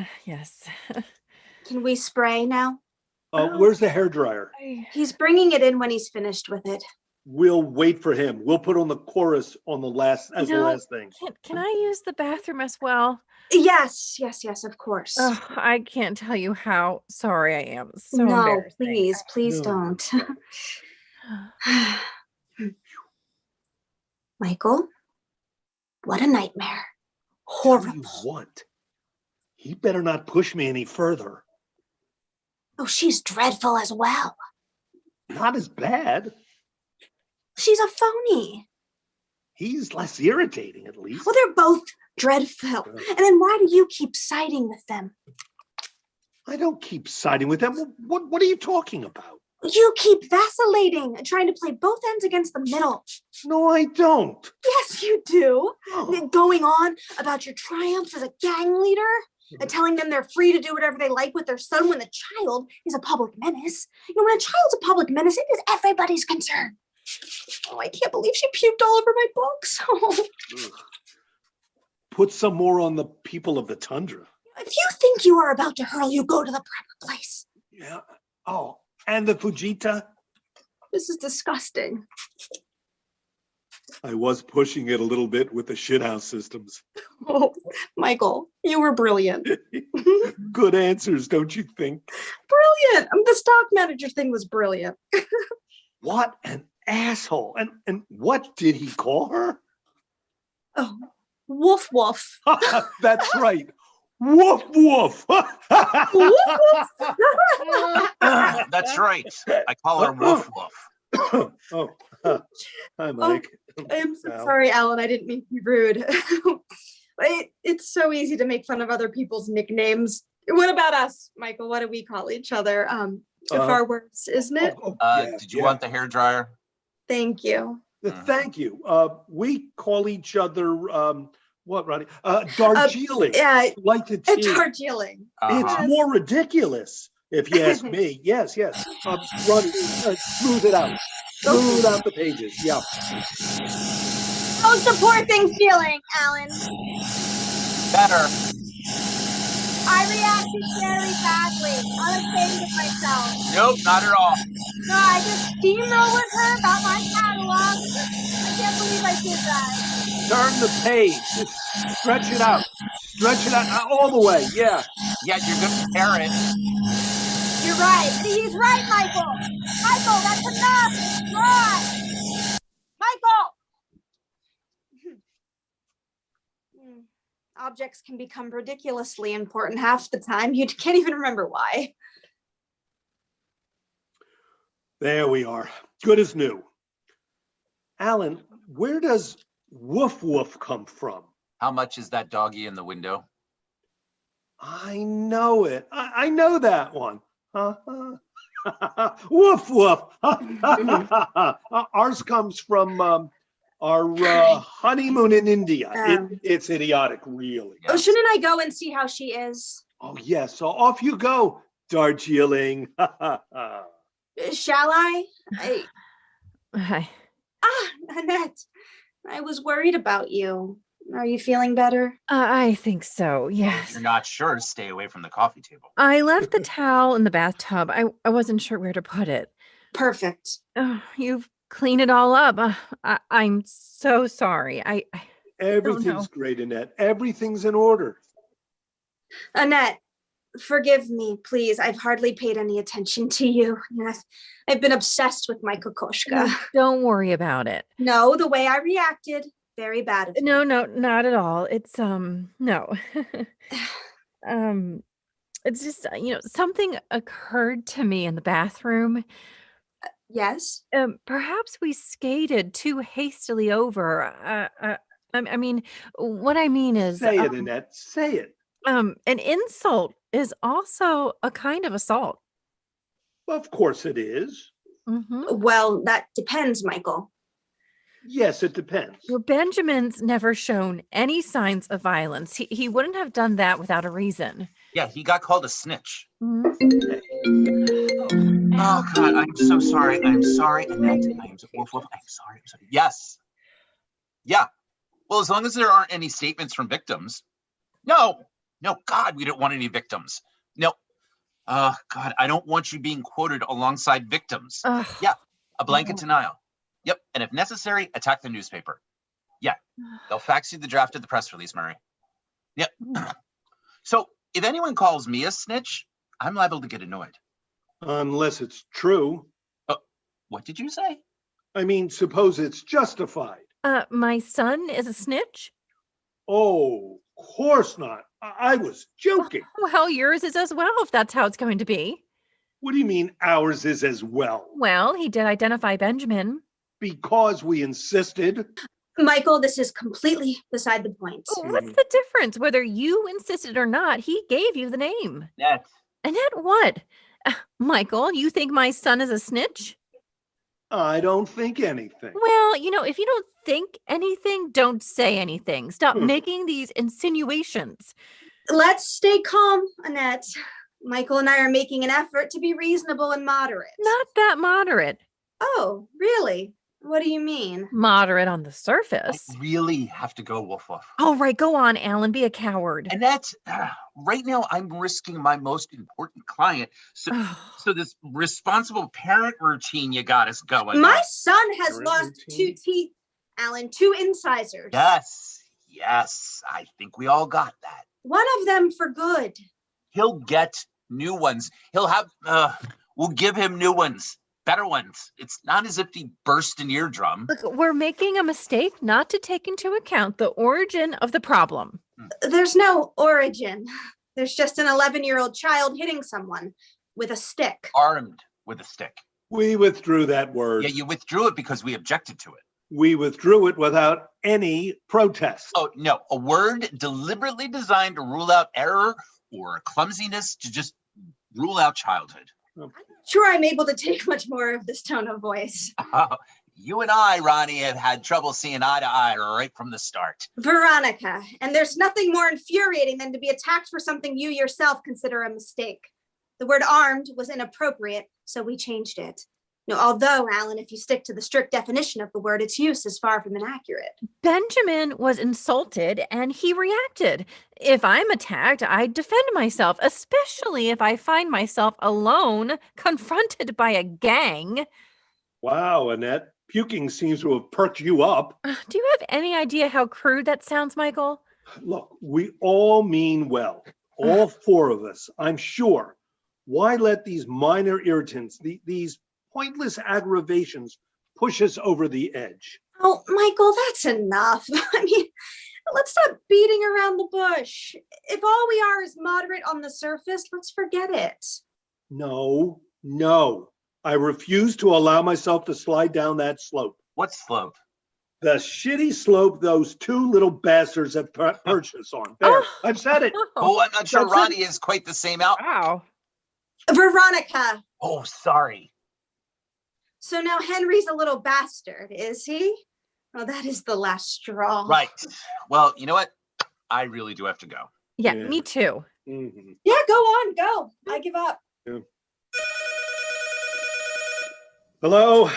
Can we spray now?
Where's the hair dryer?
He's bringing it in when he's finished with it.
We'll wait for him. We'll put on the chorus on the last the last thing.
Can I use the bathroom as well?
Yes, of course.
Oh, I can't tell you how sorry I am. So
No,
embarrassing.
please
No.
don't. Michael, what a nightmare.
Tell
Horrible.
you what? He better not push me any further.
Oh, she's dreadful as well.
Not as bad.
She's a phony.
He's less irritating, at least.
Well, they're both dreadful. And then why do you keep siding with them?
I don't keep siding with them. What are you talking about?
You keep vacillating and trying to play both ends against the middle.
No, I don't.
Yes, you do.
Oh,
Going on about your triumph as a gang leader and telling them they're free to do whatever they like with their son when the child is a public menace. You know, when a child's a public menace, it is everybody's concern. Oh, I can't believe she puked all over my books.
ugh. Put some more on the people of the tundra.
If you think you are about to hurl, you go to the proper place.
Yeah. Oh, and the Fujita?
This is disgusting.
I was pushing it a little bit with the shithouse systems.
Oh, Michael, you were brilliant.
Good answers, don't you think?
Brilliant. The stock manager thing was brilliant.
What an asshole. And what did he call her?
Oh, woof woof.
That's right. Woof woof.
Woof woof.
That's right. I call her Woof Woof.
Oh, hi, Mike.
I'm so
Al.
sorry, Alan. I didn't mean to be rude. It's so easy to make fun of other people's nicknames. What about us, Michael? What do we call each other? Far worse, isn't it?
Did you want the hair dryer?
Thank you.
Thank you. We call each other what, Ronnie? Darjeeling.
Yeah,
Like the
it's
tea.
Darjeeling.
It's
Uh-huh.
more ridiculous, if you ask me. Yes. Ronnie, smooth it out. Smooth out the pages. Yeah.
How's the poor thing feeling, Alan?
Better.
I reacted very badly. I'm ashamed of myself.
Nope, not at all.
No, I just steamrollered her about my catalog. I can't believe I did that.
Turn the page. Just stretch it out. Stretch it out all the way. Yeah.
Yeah, you're good to tear it.
You're right. He's right, Michael. Michael, that's enough. It's dry. Michael! Objects can become ridiculously important half the time. You can't even remember why.
There we are. Good as new. Alan, where does woof woof come from?
How much is that doggy in the window?
I know it. I know that one. Woof woof. Ours comes from our honeymoon in India. It's idiotic, really.
Oh, shouldn't I go and see how she is?
Oh, yes. So off you go, Darjeeling.
Shall I?
Hi.
Annette, I was worried about you. Are you feeling better?
I think so, yes.
If you're not sure, stay away from the coffee table.
I left the towel in the bathtub. I wasn't sure where to put it.
Perfect.
Oh, you've cleaned it all up. I'm so sorry. I
Everything's great, Annette. Everything's in order.
Annette, forgive me, please. I've hardly paid any attention to you. I've been obsessed with my kokoshka.
Don't worry about it.
No, the way I reacted, very bad of me.
No, not at all. It's no. It's just something occurred to me in the bathroom.
Yes?
Perhaps we skated too hastily over. I mean, what I mean is,
Say it, Annette. Say it.
an insult is also a kind of assault.
Of course it is.
Mm-hmm.
Well, that depends, Michael.
Yes, it depends.
Well, Benjamin's never shown any signs of violence. He wouldn't have done that without a reason.
Yeah, he got called a snitch.
Mhm.
Oh, God, I'm so sorry. I'm sorry, Annette. I'm sorry. Yes. Yeah. Well, as long as there aren't any statements from victims. No, God, we don't want any victims. No. God, I don't want you being quoted alongside victims.
Ugh.
Yeah, a blanket denial. Yep, and if necessary, attack the newspaper. Yeah, they'll fax you the draft of the press release, Murray. Yep. So if anyone calls me a snitch, I'm liable to get annoyed.
Unless it's true.
What did you say?
I mean, suppose it's justified.
My son is a snitch?
Oh, of course not. I was joking.
Well, yours is as well, if that's how it's going to be.
What do you mean ours is as well?
Well, he did identify Benjamin.
Because we insisted.
Michael, this is completely beside the point.
What's the difference? Whether you insisted or not, he gave you the name.
Annette.
Annette, what? Michael, you think my son is a snitch?
I don't think anything.
Well, if you don't think anything, don't say anything. Stop making these insinuations.
Let's stay calm, Annette. Michael and I are making an effort to be reasonable and moderate.
Not that moderate.
Oh, really? What do you mean?
Moderate on the surface.
I really have to go, woof woof.
All right, go on, Alan. Be a coward.
Annette, right now I'm risking my most important client. So this responsible parent routine you got us going.
My son has
Parent
lost
routine?
2 teeth, Alan, 2 incisors.
Yes, I think we all got that.
One of them for good.
He'll get new ones. He'll have, we'll give him new ones, better ones. It's not as if he burst an eardrum.
Look, we're making a mistake not to take into account the origin of the problem.
There's no origin. There's just an 11-year-old child hitting someone with a stick.
Armed with a stick.
We withdrew that word.
Yeah, you withdrew it because we objected to it.
We withdrew it without any protest.
Oh, no, a word deliberately designed to rule out error or clumsiness, to just rule out childhood.
Sure, I'm able to take much more of this tone of voice.
You and I, Ronnie, have had trouble seeing eye to eye right from the start.
Veronica, and there's nothing more infuriating than to be attacked for something you yourself consider a mistake. The word armed was inappropriate, so we changed it. No, although, Alan, if you stick to the strict definition of the word, its use is far from inaccurate.
Benjamin was insulted and he reacted. If I'm attacked, I defend myself, especially if I find myself alone, confronted by a gang.
Wow, Annette, Puking seems to have perked you up.
Do you have any idea how crude that sounds, Michael?
Look, we all mean well. All four of us, I'm sure. Why let these minor irritants, these pointless aggravations, push us over the edge?
Oh, Michael, that's enough. I mean, let's stop beating around the bush. If all we are is moderate on the surface, let's forget it.
No. I refuse to allow myself to slide down that slope.
What slope?
The shitty slope those two little bastards have perched us on. There, I've said it.
Oh, I'm not sure
That's
Ronnie is quite the same out.
Wow.
Veronica.
Oh, sorry.
So now Henry's a little bastard, is he? Oh, that is the last straw.
Right. Well, you know what? I really do have to go.
Yeah,
Yeah.
me too.
Mhm.
Yeah, go on, go. I give up.
Hello?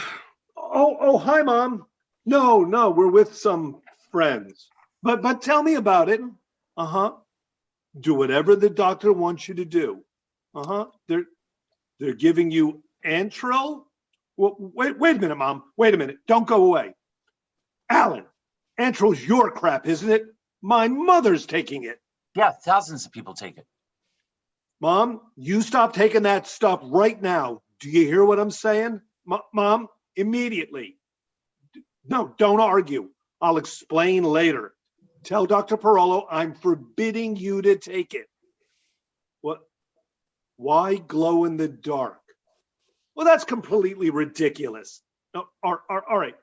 Oh, hi, Mom. No, we're with some friends. But tell me about it. Uh-huh. Do whatever the doctor wants you to do. Uh-huh. They're giving you Antril? Well, wait a minute, Mom. Wait a minute. Don't go away. Alan, Antril's your crap, isn't it? My mother's taking it.
Yeah, thousands of people take it.
Mom, you stop taking that stuff right now. Do you hear what I'm saying? Mom, immediately. No, don't argue. I'll explain later. Tell Dr. Parolo I'm forbidding you to take it. What? Why glow in the dark? Well, that's completely ridiculous. No, all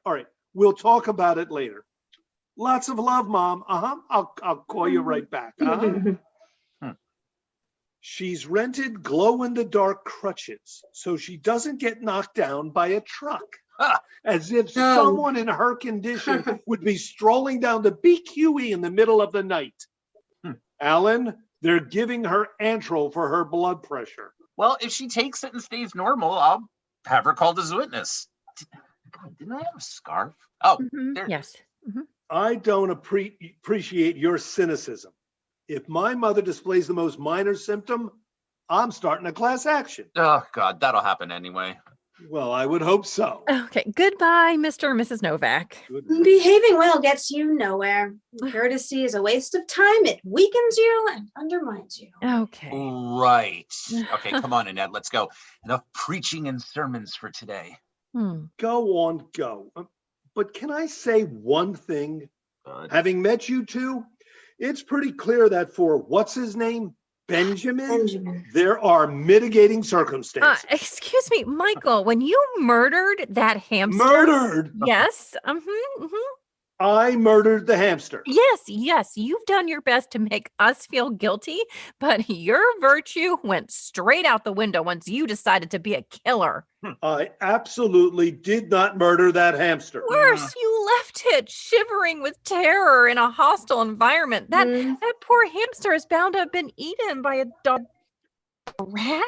right. We'll talk about it later. Lots of love, Mom. I'll call you right back. She's rented glow-in-the-dark crutches so she doesn't get knocked down by a truck. As if someone in her condition would be strolling down the BQE in the middle of the night. Alan, they're giving her Antril for her blood pressure.
Well, if she takes it and stays normal, I'll have her called as a witness. Didn't I have a scarf? Oh, there.
Yes. Mhm.
I don't appreciate your cynicism. If my mother displays the most minor symptom, I'm starting a class action.
Oh, God, that'll happen anyway.
Well, I would hope so.
Okay, goodbye, Mr. and Mrs. Novak.
Behaving well gets you nowhere. Courtesy is a waste of time. It weakens you and undermines you.
Okay.
Right. Okay, come on, Annette, let's go. Enough preaching and sermons for today.
Go on, go. But can I say one thing? Having met you two, it's pretty clear that for what's his name? Benjamin. There are mitigating circumstances.
Excuse me, Michael, when you murdered that hamster.
Murdered?
Yes.
I murdered the hamster.
Yes, you've done your best to make us feel guilty, but your virtue went straight out the window once you decided to be a killer.
I absolutely did not murder that hamster.
Worse, you left it shivering with terror in a hostile environment. That poor hamster is bound to have been eaten by a dog. A rat?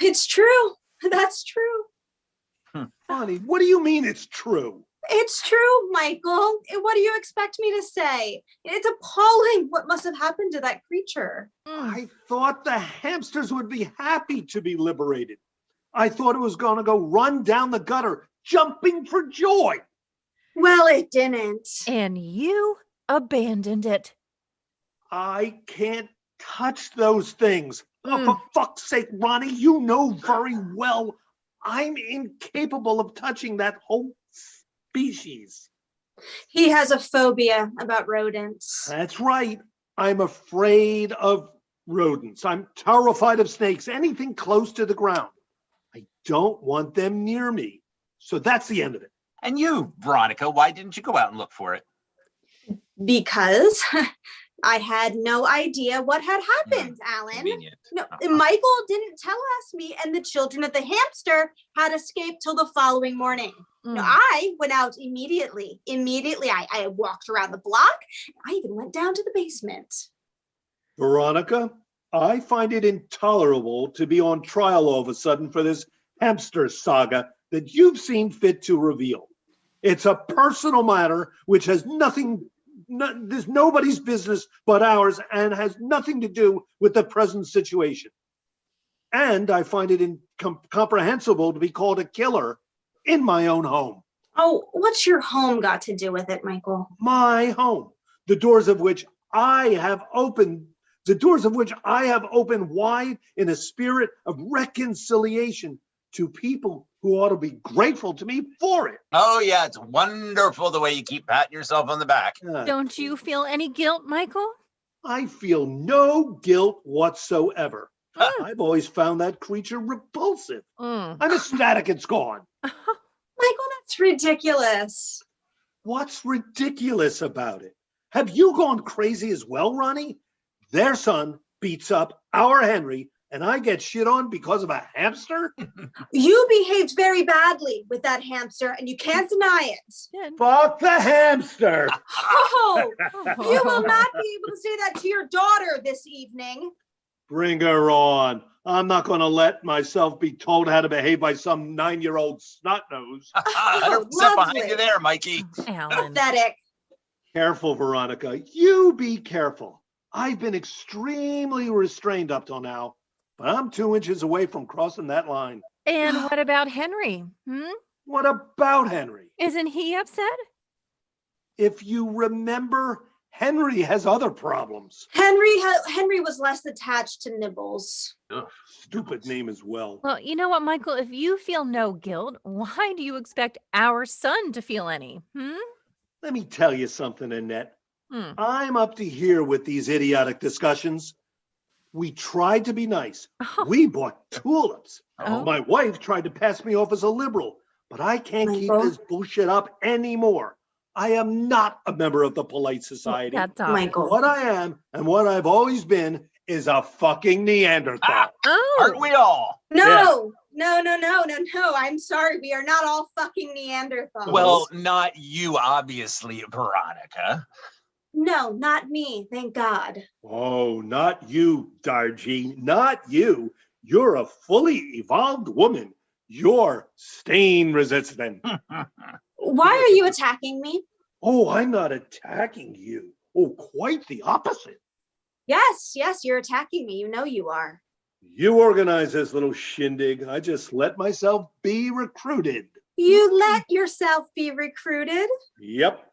It's true. That's true.
Bonnie, what do you mean it's true?
It's true, Michael. What do you expect me to say? It's appalling what must have happened to that creature.
I thought the hamsters would be happy to be liberated. I thought it was going to go run down the gutter, jumping for joy.
Well, it didn't.
And you abandoned it.
I can't touch those things. Oh, for fuck's sake, Ronnie, you know very well I'm incapable of touching that whole species.
He has a phobia about rodents.
That's right. I'm afraid of rodents. I'm terrified of snakes, anything close to the ground. I don't want them near me. So that's the end of it.
And you, Veronica, why didn't you go out and look for it?
Because I had no idea what had happened, Alan.
Convenient.
No, Michael didn't tell us. Me and the children of the hamster had escaped till the following morning. No, I went out immediately. I walked around the block. I even went down to the basement.
Veronica, I find it intolerable to be on trial all of a sudden for this hamster saga that you've seen fit to reveal. It's a personal matter which has there's nobody's business but ours and has nothing to do with the present situation. And I find it incomprehensible to be called a killer in my own home.
Oh, what's your home got to do with it, Michael?
My home, the doors of which I have opened wide in a spirit of reconciliation to people who ought to be grateful to me for it.
Oh, yeah, it's wonderful the way you keep patting yourself on the back.
Don't you feel any guilt, Michael?
I feel no guilt whatsoever. I've always found that creature repulsive.
Mm.
I'm ecstatic it's gone.
Michael, that's ridiculous.
What's ridiculous about it? Have you gone crazy as well, Ronnie? Their son beats up our Henry, and I get shit on because of a hamster?
You behaved very badly with that hamster, and you can't deny it.
Fuck the hamster!
Oh, you will not be able to say that to your daughter this evening.
Bring her on. I'm not going to let myself be told how to behave by some 9-year-old snot-nose.
100%
lovely.
behind you there, Mikey.
Alan.
Pathetic.
Careful, Veronica. You be careful. I've been extremely restrained up till now, but I'm 2 inches away from crossing that line.
And what about Henry?
What about Henry?
Isn't he upset?
If you remember, Henry has other problems.
Henry was less attached to Nibbles.
Ugh.
Stupid name as well.
Well, you know what, Michael? If you feel no guilt, why do you expect our son to feel any?
Let me tell you something, Annette.
Hmm.
I'm up to here with these idiotic discussions. We tried to be nice.
Oh.
We bought tulips.
Oh.
My wife tried to pass me off as a liberal, but I can't keep
Michael?
this bullshit up anymore. I am not a member of the polite society.
That's all.
Michael.
What I am and what I've always been is a fucking Neanderthal.
Aren't
Oh,
we all?
No. I'm sorry. We are not all fucking Neanderthals.
Well, not you, obviously, Veronica.
no, not me. Thank God.
Oh, not you, Darji. Not you. You're a fully evolved woman. You're stain resistant.
Why are you attacking me?
Oh, I'm not attacking you. Oh, quite the opposite.
Yes, you're attacking me. You know you are.
You organize this little shindig. I just let myself be recruited.
You let yourself be recruited?
Yep,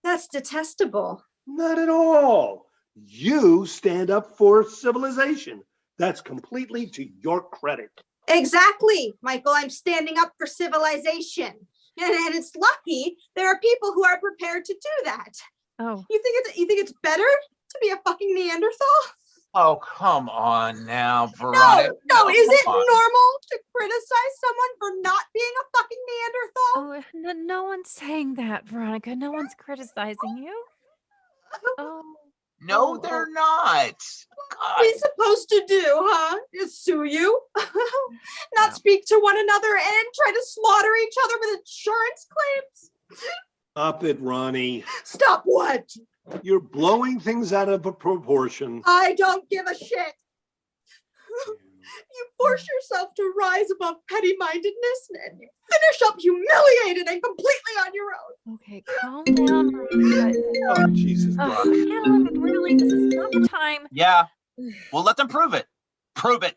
That's detestable.
not at all. You stand up for civilization. That's completely to your credit.
Exactly, Michael. I'm standing up for civilization. And it's lucky there are people who are prepared to do that.
oh.
You think it's better to be a fucking Neanderthal?
Oh, come on now, Veronica.
No, is it
Come on.
normal to criticize someone for not being a fucking Neanderthal?
Oh, no one's saying that, Veronica. No one's criticizing you. Oh.
No, they're not.
What are we supposed to do, huh? Is sue you? Not speak to one another and try to slaughter each other with insurance claims?
Stop it, Ronnie.
Stop what?
You're blowing things out of proportion.
I don't give a shit. You force yourself to rise above petty-mindedness and you finish up humiliated and completely on your own.
Okay, calm down, Veronica.
Oh, Jesus.
Oh,
Christ.
Alan, really, this is not the time.
Yeah, well, let them prove it. Prove it.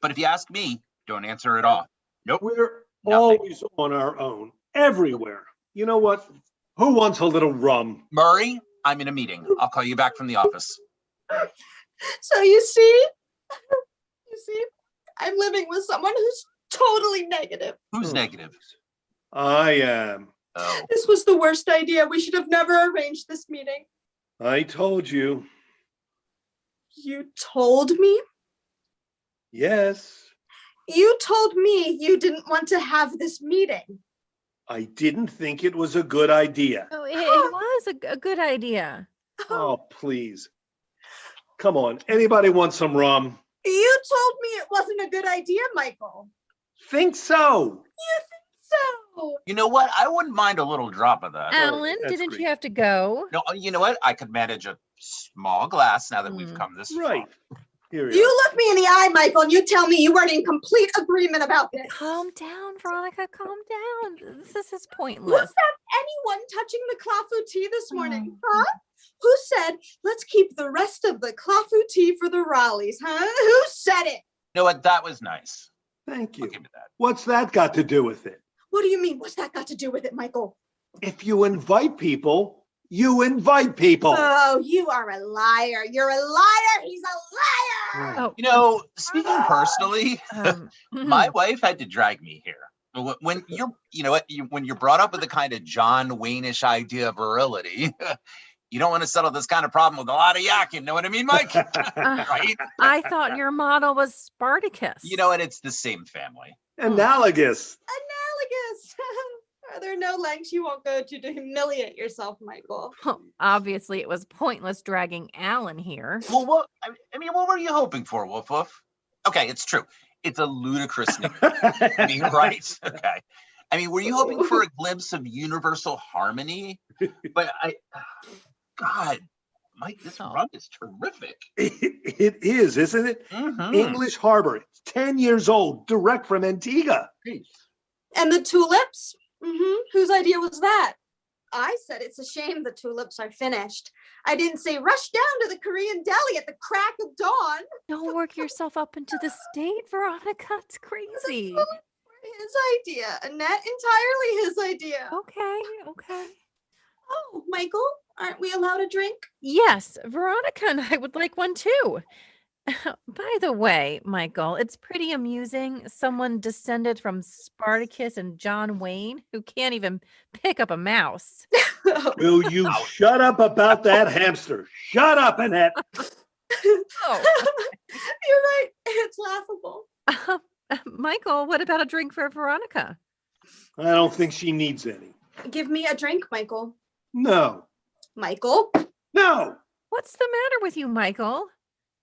But if you ask me, don't answer at all. Nope.
We're
Nothing.
always on our own, everywhere. You know what? Who wants a little rum?
Murray, I'm in a meeting. I'll call you back from the office.
So you see, I'm living with someone who's totally negative.
Who's negative?
I am.
Oh,
This was the worst idea. We should have never arranged this meeting.
I told you.
You told me?
Yes.
You told me you didn't want to have this meeting.
I didn't think it was a good idea.
Oh, it was a good idea.
Oh, please. Come on. Anybody want some rum?
You told me it wasn't a good idea, Michael.
Think so.
So,
you know what? I wouldn't mind a little drop of that.
Alan,
that's
didn't
great.
you have to go?
No, you know what? I could manage a small glass now that we've come this far.
Right. Here
you look me in the eye, Michael, and you tell me you weren't in complete agreement about this.
Calm down, Veronica. Calm down. This is pointless.
Was that anyone touching the clafou tea this morning, huh? Who said, let's keep the rest of the clafou tea for the Raleighs, huh? Who said it?
You know what? That was nice.
That. Thank
I'll
you.
give you that.
What's that got to do with it?
What do you mean? What's that got to do with it, Michael?
If you invite people, you invite people.
Oh, you are a liar. You're a liar. He's a liar.
Oh,
You know, speaking personally, my
mhm.
wife had to drag me here. When you're, you know what, when you're brought up with the kind of John Wayne-ish idea of virility, you don't want to settle this kind of problem with a lot of yakking. You know what I mean, Mike? Right?
I thought your model was Spartacus.
You know what? It's the same family.
Analogous.
Analogous. Are there no lengths you won't go to humiliate yourself, Michael?
Obviously, it was pointless dragging Alan here.
Well, what I mean, what were you hoping for, Woof Woof? Okay, it's true. It's a ludicrous name. I mean, right? Okay. I mean, were you hoping for a glimpse of universal harmony? But God, Mike, this rug is terrific.
It is, isn't it?
Mhm.
English Harbor. It's 10 years old, direct from Antigua.
And the tulips? Whose idea was that? I said it's a shame the tulips are finished. I didn't say rush down to the Korean deli at the crack of dawn.
Don't work yourself up into the state, Veronica. It's crazy.
His idea, Annette, entirely his idea.
Okay.
Oh, Michael, aren't we allowed a drink?
Yes, Veronica and I would like one too. By the way, Michael, it's pretty amusing. Someone descended from Spartacus and John Wayne who can't even pick up a mouse.
Will you shut up about that hamster? Shut up, Annette.
Oh,
You're right. It's laughable.
Michael, what about a drink for Veronica?
I don't think she needs any.
Give me a drink, Michael.
No.
Michael?
No.
What's the matter with you, Michael?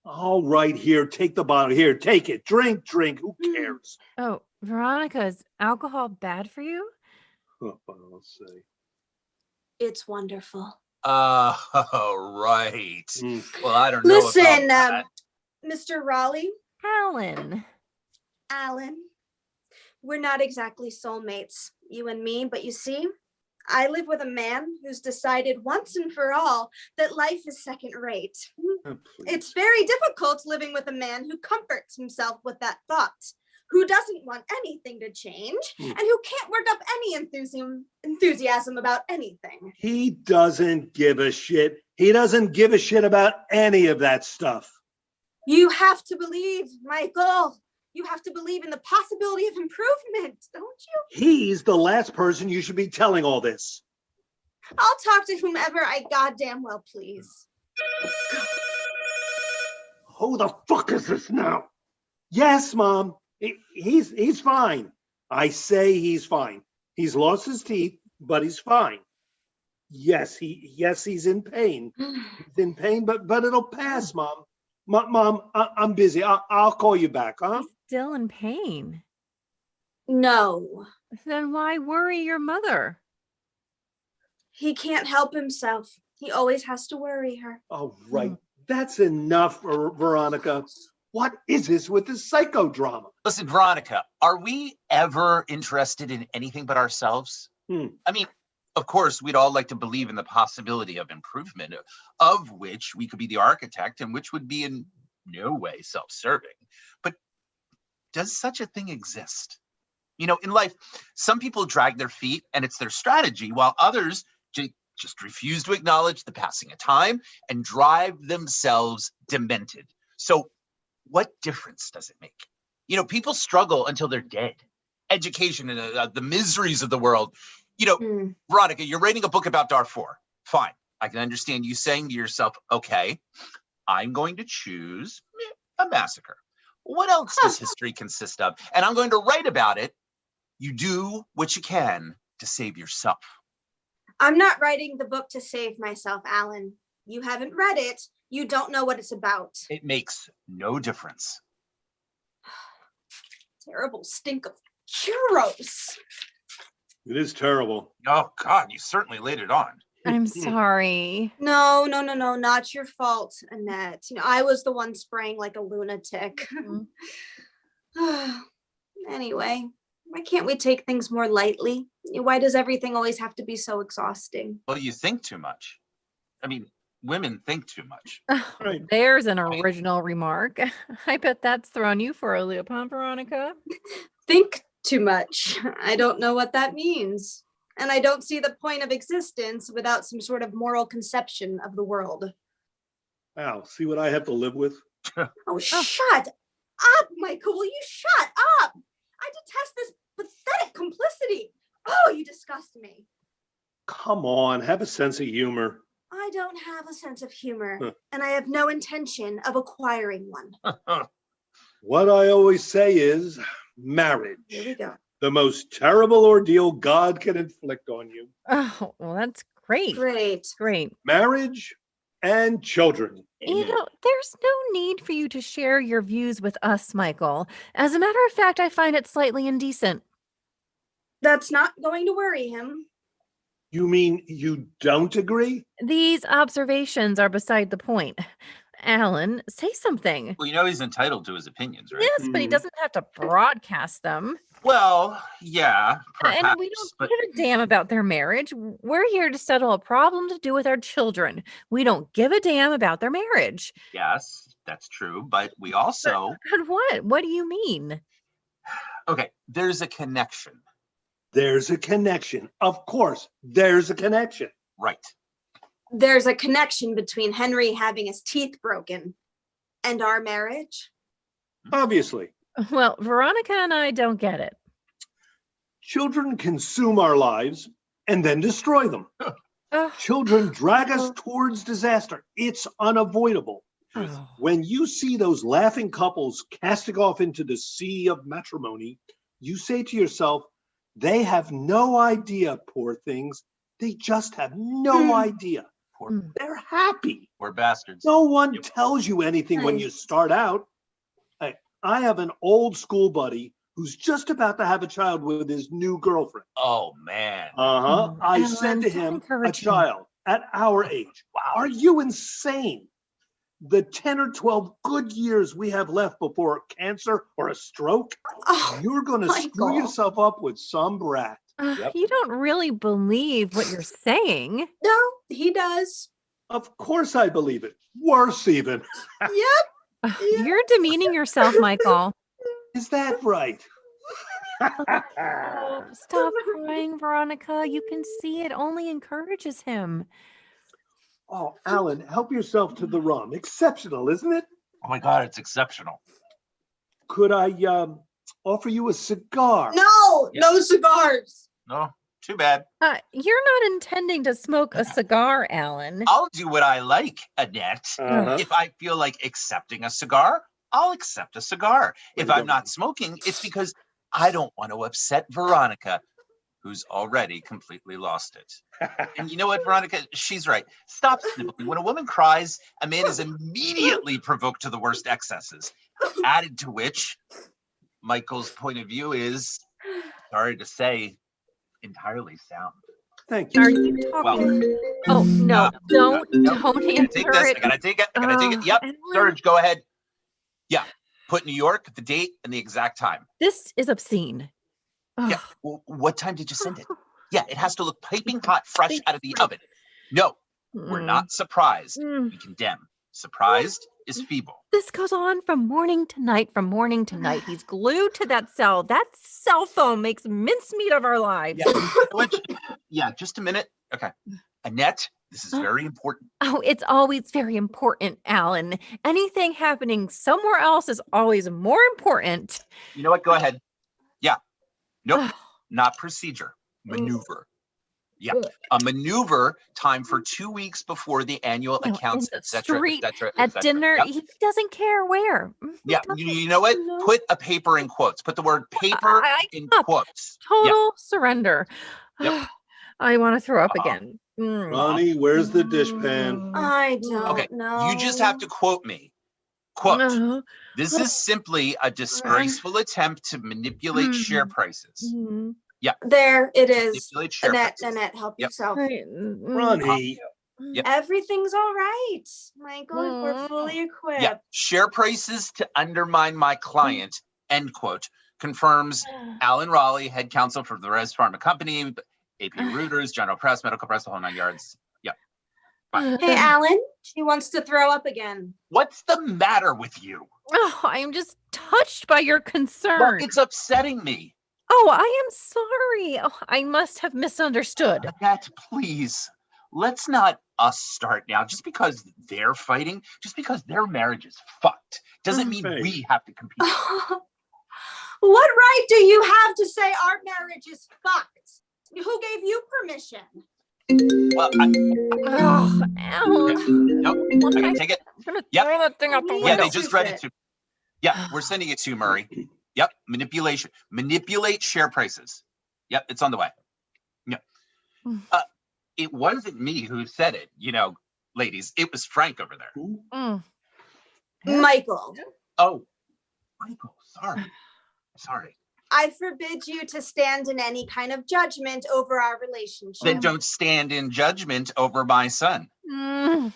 All right, here, take the bottle. Here, take it. Drink. Who cares?
Oh, Veronica, is alcohol bad for you?
I'll say.
It's wonderful.
Right. Well, I don't know.
Listen,
about that.
Mr. Raleigh,
Alan,
we're not exactly soulmates, you and me, but you see, I live with a man who's decided once and for all that life is second rate. It's very difficult living with a man who comforts himself with that thought, who doesn't want anything to change, and who can't work up any enthusiasm about anything.
He doesn't give a shit. He doesn't give a shit about any of that stuff.
You have to believe, Michael. You have to believe in the possibility of improvement, don't you?
He's the last person you should be telling all this.
I'll talk to whomever I goddamn well please.
Who the fuck is this now? Yes, Mom. He's fine. I say he's fine. He's lost his teeth, but he's fine. Yes, he's in pain. He's in pain, but it'll pass, Mom. Mom, I'm busy. I'll call you back, huh?
he's still in pain.
No,
Then why worry your mother?
he can't help himself. He always has to worry her.
Oh, right. That's enough, Veronica. What is this with this psychodrama?
Listen, Veronica, are we ever interested in anything but ourselves? I mean, of course, we'd all like to believe in the possibility of improvement, of which we could be the architect and which would be in no way self-serving. But does such a thing exist? You know, in life, some people drag their feet and it's their strategy, while others just refuse to acknowledge the passing of time and drive themselves demented. So what difference does it make? You know, people struggle until they're dead. Education and the miseries of the world. You know, Veronica, you're writing a book about Darfur. Fine. I can understand you saying to yourself, okay, I'm going to choose a massacre. What else does history consist of? And I'm going to write about it. You do what you can to save yourself.
I'm not writing the book to save myself, Alan. You haven't read it. You don't know what it's about.
It makes no difference.
Terrible stink of churros.
It is terrible.
Oh, God, you certainly laid it on.
I'm sorry.
No, not your fault, Annette. You know, I was the one spraying like a lunatic. Anyway, why can't we take things more lightly? Why does everything always have to be so exhausting?
Well, you think too much. I mean, women think too much.
Right.
There's an original remark. I bet that's thrown you for a loop, huh, Veronica?
Think Too much. I don't know what that means. And I don't see the point of existence without some sort of moral conception of the world.
Al, see what I have to live with?
Oh, shut up, Michael. Will you shut up? I detest this pathetic complicity. Oh, you disgust me.
Come on, have a sense of humor.
I don't have a sense of humor, and I have no intention of acquiring one.
What I always say is marriage.
Here we go.
The most terrible ordeal God can inflict on you.
Oh, well, that's great.
Great.
Great.
Marriage and children.
You know, there's no need for you to share your views with us, Michael. As a matter of fact, I find it slightly indecent.
That's not going to worry him.
You mean you don't agree?
These observations are beside the point. Alan, say something.
Well, you know he's entitled to his opinions, right?
Yes, but he doesn't have to broadcast them.
Well, yeah, perhaps.
And we don't
but
give a damn about their marriage. We're here to settle a problem to do with our children. We don't give a damn about their marriage.
yes, that's true. But we also,
And what? What do you mean?
okay, there's a connection,
There's a connection. Of course, there's a connection.
right?
There's a connection between Henry having his teeth broken and our marriage.
Obviously,
Well, Veronica and I don't get it.
children consume our lives and then destroy them.
Oh,
Children drag us towards disaster. It's unavoidable.
oh.
When you see those laughing couples casting off into the sea of matrimony, you say to yourself, they have no idea, poor things. They just have no idea.
Poor,
They're happy.
poor bastards.
No one
Yep.
tells you anything when you
Nice.
start out. I have an old school buddy who's just about to have a child with his new girlfriend.
Oh man.
I
Alan,
said to
don't
him, a
encourage him.
child at our age,
Wow.
are you insane? The 10 or 12 good years we have left before cancer or a stroke,
Oh,
you're going to screw
Michael.
yourself up with some brat.
Yep.
You don't really believe what you're saying.
no, he does.
Of course I believe it. Worse even.
Yep. Yeah.
You're demeaning yourself, Michael.
Is that right?
Oh, stop crying, Veronica. You can see it only encourages him.
Oh, Alan, help yourself to the rum. Exceptional, isn't it?
Oh my God, it's exceptional.
Could I offer you a cigar?
No,
Yeah.
no cigars.
No, too bad.
You're not intending to smoke a cigar, Alan.
I'll do what I like, Annette.
Uh-huh.
If I feel like accepting a cigar, I'll accept a cigar. If I'm not smoking, it's because I don't want to upset Veronica, who's already completely lost it. And you know what, Veronica? She's right. Stop sniveling. When a woman cries, a man is immediately provoked to the worst excesses. Added to which, Michael's point of view is, sorry to say, entirely sound.
Thank you.
Are you talking? Oh, no, don't
I gotta take
answer
this.
it.
I gotta take it. I gotta take it. Yep.
Alan,
Serge, go ahead. Yeah. Put New York, the date, and the exact time.
This is obscene.
Yeah. Well, what time did you send it? Yeah, it has to look piping hot, fresh out of the oven. No, we're not surprised.
Mm.
We condemn. Surprised is feeble.
This goes on from morning to night, from morning to night. He's glued to that cell. That cell phone makes mincemeat of our lives.
Yeah, just a minute. Okay. Annette, this is very important.
Oh, it's always very important, Alan. Anything happening somewhere else is always more important.
You know what? Go ahead. Yeah. Nope. Not procedure. Maneuver. Yeah. A maneuver time for 2 weeks before the annual
No,
accounts,
in the
etc.
street,
etc.
At dinner,
Yep.
he doesn't care where.
Yeah. You know what?
No.
Put a paper in quotes. Put the word paper
I
in
stop.
quotes.
Total surrender.
Yep.
I want to throw up
Uh-oh.
again. Mm.
Ronnie, where's the dishpan?
I don't
Okay,
know.
You just have to quote me. Quote.
No.
This is simply a disgraceful attempt to manipulate share prices.
Mhm.
There it is.
Manipulate share
Annette,
prices.
Annette, help
Yep.
yourself.
Ronnie,
Yep.
Everything's all right, Michael. We're fully equipped.
Yeah, share prices to undermine my client, end quote, confirms Alan Raleigh, head counsel for the Res Pharma Company, AP Reuters, General Press, Medical Press, the whole 9 yards. Yeah.
Hey, Alan, she wants to throw up again.
What's the matter with you?
Oh, I am just touched by your
Well,
concern.
it's upsetting me.
Oh, I am sorry. Oh, I must have misunderstood.
Annette, please, let's not us start now. Just because they're fighting, just because their marriage is fucked, doesn't mean
Hey.
we have to compete.
What right do you have to say our marriage is fucked? Who gave you permission?
Well,
Oh, Alan.
nope, I gotta take it.
I'm gonna
Yep.
throw that thing out the
Yeah,
Yeah,
window.
they just read it to. Yeah, we're sending it to you, Murray. Yep, manipulation. Manipulate share prices. Yep, it's on the way. Yeah. It wasn't me who said it, ladies. It was Frank over there.
Mm.
Michael,
Oh, Michael, sorry.
I forbid you to stand in any kind of judgment over our relationship.
Then don't stand in judgment over my son.
Mm.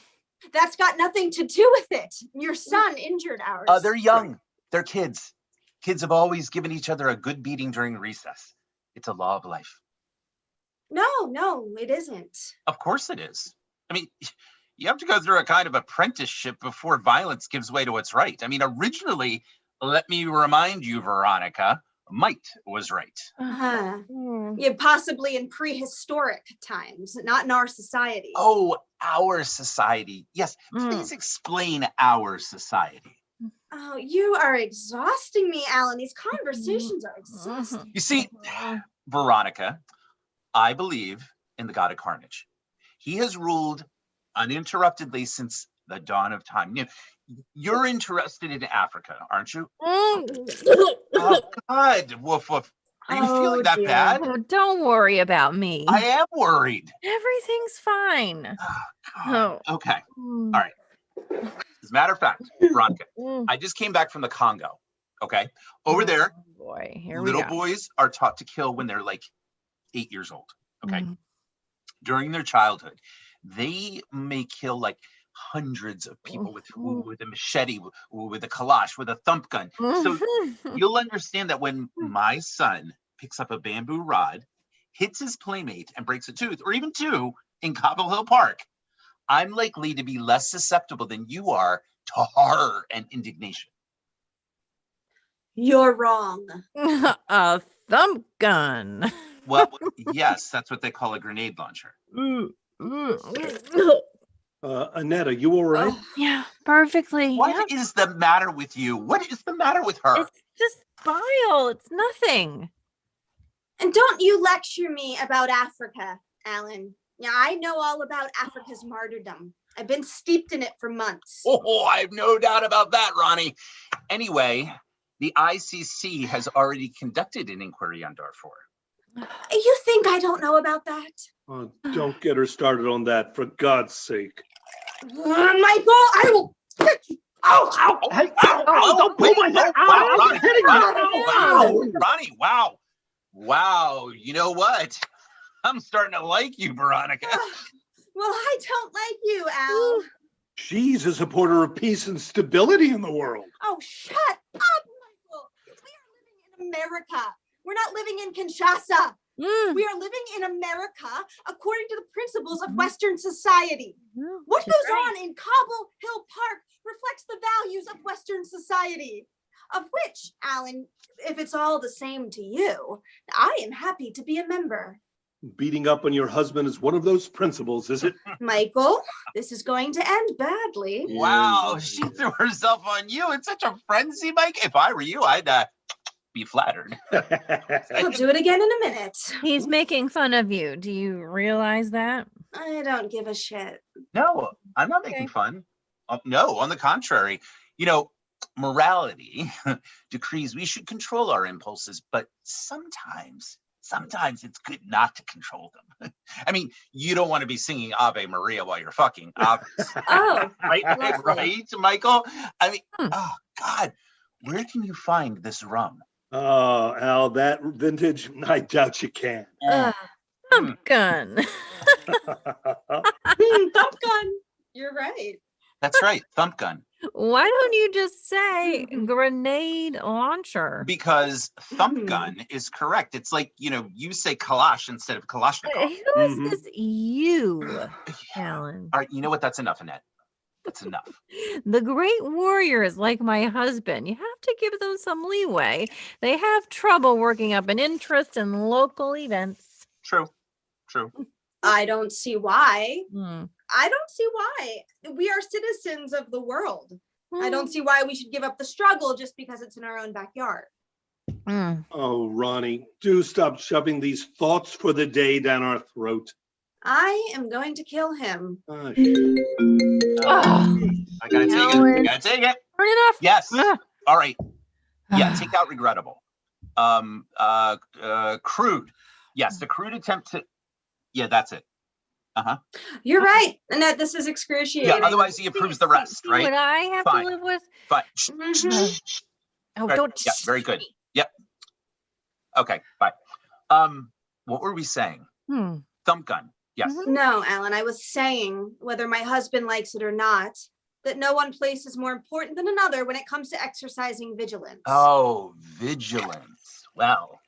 That's got nothing to do with it. Your son injured ours.
They're young. They're kids. Kids have always given each other a good beating during recess. It's a law of life.
No, it isn't.
Of course it is. I mean, you have to go through a kind of apprenticeship before violence gives way to what's right. I mean, originally, let me remind you, Veronica, might was right.
Yeah, possibly in prehistoric times, not in our society.
Oh, our society. Yes, please explain our society.
Oh, you are exhausting me, Alan. These conversations are exhausting.
You see, Veronica, I believe in the god of Carnage. He has ruled uninterruptedly since the dawn of time. You're interested in Africa, aren't you? Oh, God. Woof, woof. Are you feeling that bad?
Oh, don't worry about me.
I am worried.
Everything's fine.
God. Okay. All right. As a matter of fact, Veronica, I just came back from the Congo. Okay. Over there,
Boy, here we
little
go.
boys are taught to kill when they're like 8 years old. Okay. During their childhood, they may kill like hundreds of people with a machete, with a kalash, with a thump gun. So you'll understand that when my son picks up a bamboo rod, hits his playmate, and breaks a tooth, or even two, in Cobble Hill Park, I'm likely to be less susceptible than you are to horror and indignation.
You're wrong.
A thump gun.
Well, yes, that's what they call a grenade launcher.
Annette, are you all right?
Yeah, perfectly.
What is the matter with you? What is the matter with her?
It's just bile. It's nothing.
And don't you lecture me about Africa, Alan. Yeah, I know all about Africa's martyrdom. I've been steeped in it for months.
Oh, I have no doubt about that, Ronnie. Anyway, the ICC has already conducted an inquiry on Darfur.
You think I don't know about that?
Oh, don't get her started on that, for God's sake.
Michael, I will. Ow!
Hey, don't pull my hair.
Wow,
Ow!
Ronnie, wow. Wow, you know what? I'm starting to like you, Veronica.
Well, I don't like you, Al.
She's a supporter of peace and stability in the world.
Oh, shut up, Michael. We are living in America. We're not living in Kinshasa. We are living in America according to the principles of Western society. What goes on in Cobble Hill Park reflects the values of Western society, of which, Alan, if it's all the same to you, I am happy to be a member.
Beating up on your husband is one of those principles, is it?
Michael, this is going to end badly.
Wow, she threw herself on you in such a frenzy, Mike. If I were you, I'd be flattered.
I'll do it again in a minute.
He's making fun of you. Do you realize that?
I don't give a shit.
No, I'm not making fun. No, on the contrary. Morality decrees we should control our impulses, but sometimes it's good not to control them. I mean, you don't want to be singing Ave Maria while you're fucking, obviously.
Oh,
right, Michael? I mean, oh, God, where can you find this rum?
Oh, Al, that vintage, I doubt you can.
Thump gun.
Thump gun. You're right.
That's right, thump gun.
Why don't you just say grenade launcher?
Because thump gun is correct. It's like, you say kalash instead of kalashnikov.
Who is this you, Alan?
All right, you know what? That's enough, Annette. That's enough.
The great warriors like my husband, you have to give them some leeway. They have trouble working up an interest in local events.
True.
I don't see why.
Hmm.
I don't see why. We are citizens of the world. I
Hmm.
don't see why we should give up the struggle just because it's in our own backyard.
Hmm.
Oh, Ronnie, do stop shoving these thoughts for the day down our throat.
I am going to kill him.
Oh,
Oh,
I gotta take it.
Alan.
Gotta take it.
turn it off.
Yes.
Ah.
All right. Yeah, take out regrettable. Crude. Yes, the crude attempt to. Yeah, that's it.
You're right, Annette. This is excruciating.
Yeah, otherwise he approves the rest,
See what
right?
I have
Fine.
to live with?
Fine.
Mhm.
Oh,
Right,
don't.
yeah, very good. Yep. Okay, bye. What were we saying? Thump gun. Yes.
Mhm.
No, Alan, I was saying, whether my husband likes it or not, that no one place is more important than another when it comes to exercising vigilance.
Oh, vigilance. Well,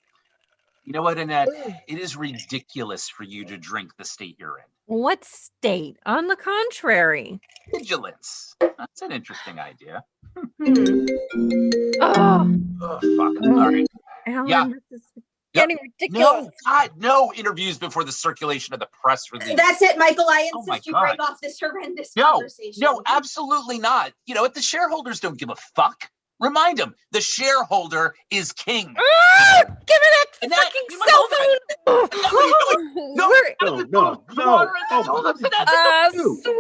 you know what, Annette? It is ridiculous for you to drink the state you're in.
What state? On the contrary.
Vigilance. That's an interesting idea.
Hmm.
Oh,
Oh, fuck. All right.
Alan,
Yeah.
this is
Yep.
getting ridiculous.
No, God, no interviews before the circulation of the press release.
That's it, Michael. I
Oh my
insist you break
God.
off this horrendous
No,
conversation.
no, absolutely not. You know what? The shareholders don't give a fuck. Remind them, the shareholder is king.
Ah, give me that
Annette,
fucking
you might
cell
hold
phone.
Annette, what are you doing? No,
We're-
out of the
No,
phone.
no,
Water in
no.
the toilet. Annette,
Ew.
swim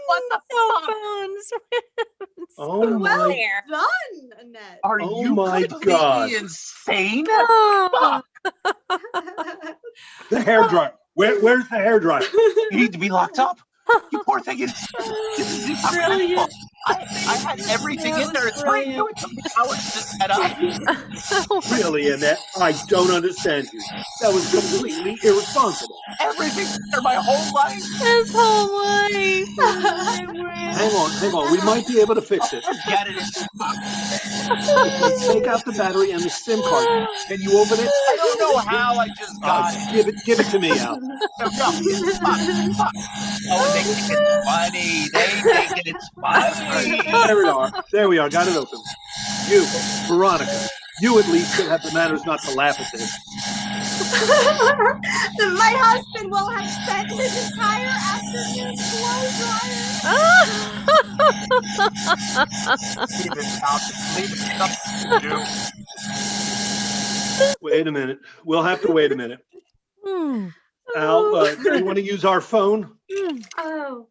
what the
cell
fuck?
phones.
Oh
Well
my,
There.
done, Annette.
Are
Oh
you
my
completely
God.
insane?
Oh.
the hairdryer. Where's the hairdryer?
You need to be locked up. You poor thing. This is incomprehensible.
Brilliant.
I had everything
That
in there.
was
It's right. You know, it took me hours to set up.
Really, Annette? I don't understand you. That was completely irresponsible.
Everything in there my whole life.
His whole life.
Hang on. We might be able to fix it.
Forget it. It's
If you take out the battery and the SIM card, can you open it?
I don't know how I just got it.
Give it to me, Al.
No, it's fun. Fuck. Oh, they think it's funny. They think it's funny.
There we are. Got it open. You, Veronica, you at least should have the manners not to laugh at this.
My husband will have spent his entire afternoon blow drying.
Leave it out. Leave it. Something to do.
Wait a minute. We'll have to wait a minute.
Hmm.
Al, do you want to use our phone?
Oh.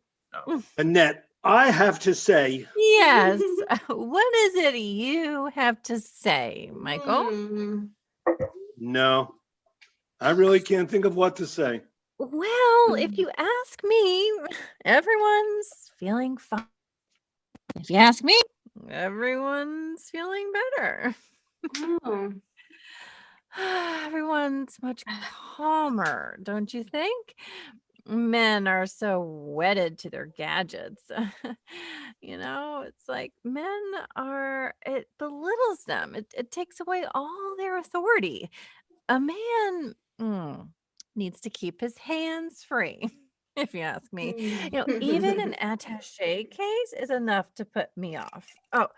Annette, I have to say,
Yes. What is it you have to say, Michael?
Hmm.
no. I really can't think of what to say.
Well, if you ask me, everyone's feeling fine. If you ask me, everyone's feeling better.
Oh.
Everyone's much calmer, don't you think? Men are so wedded to their gadgets. It's like it belittles them. It takes away all their authority. A man needs to keep his hands free, if you ask me. Even an attache case is enough to put me off. Oh,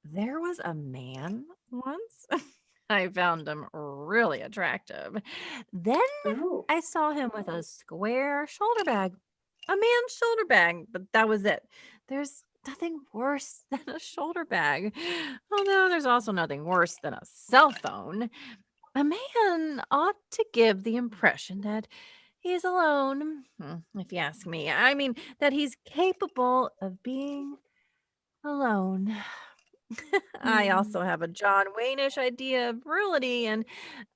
there was a man once. I found him really attractive. Then
Oh.
I saw him with a square shoulder bag, a man's shoulder bag, but that was it. There's nothing worse than a shoulder bag. Although there's also nothing worse than a cell phone. A man ought to give the impression that he's alone, if you ask me. I mean, that he's capable of being alone. I also have a John Wayne-ish idea of virility, and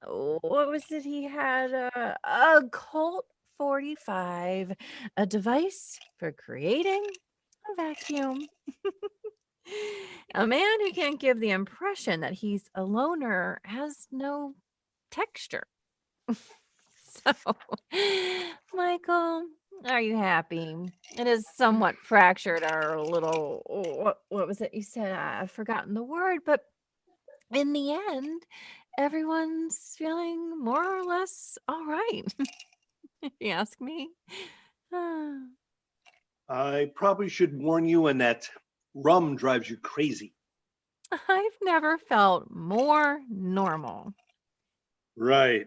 what was it he had? A Colt 45, a device for creating a vacuum. A man who can't give the impression that he's a loner has no texture. So, Michael, are you happy? It is somewhat fractured our little, what was it you said? I've forgotten the word, but in the end, everyone's feeling more or less all right, if you ask me.
I probably should warn you, Annette. Rum drives you crazy.
I've never felt more normal.
Right.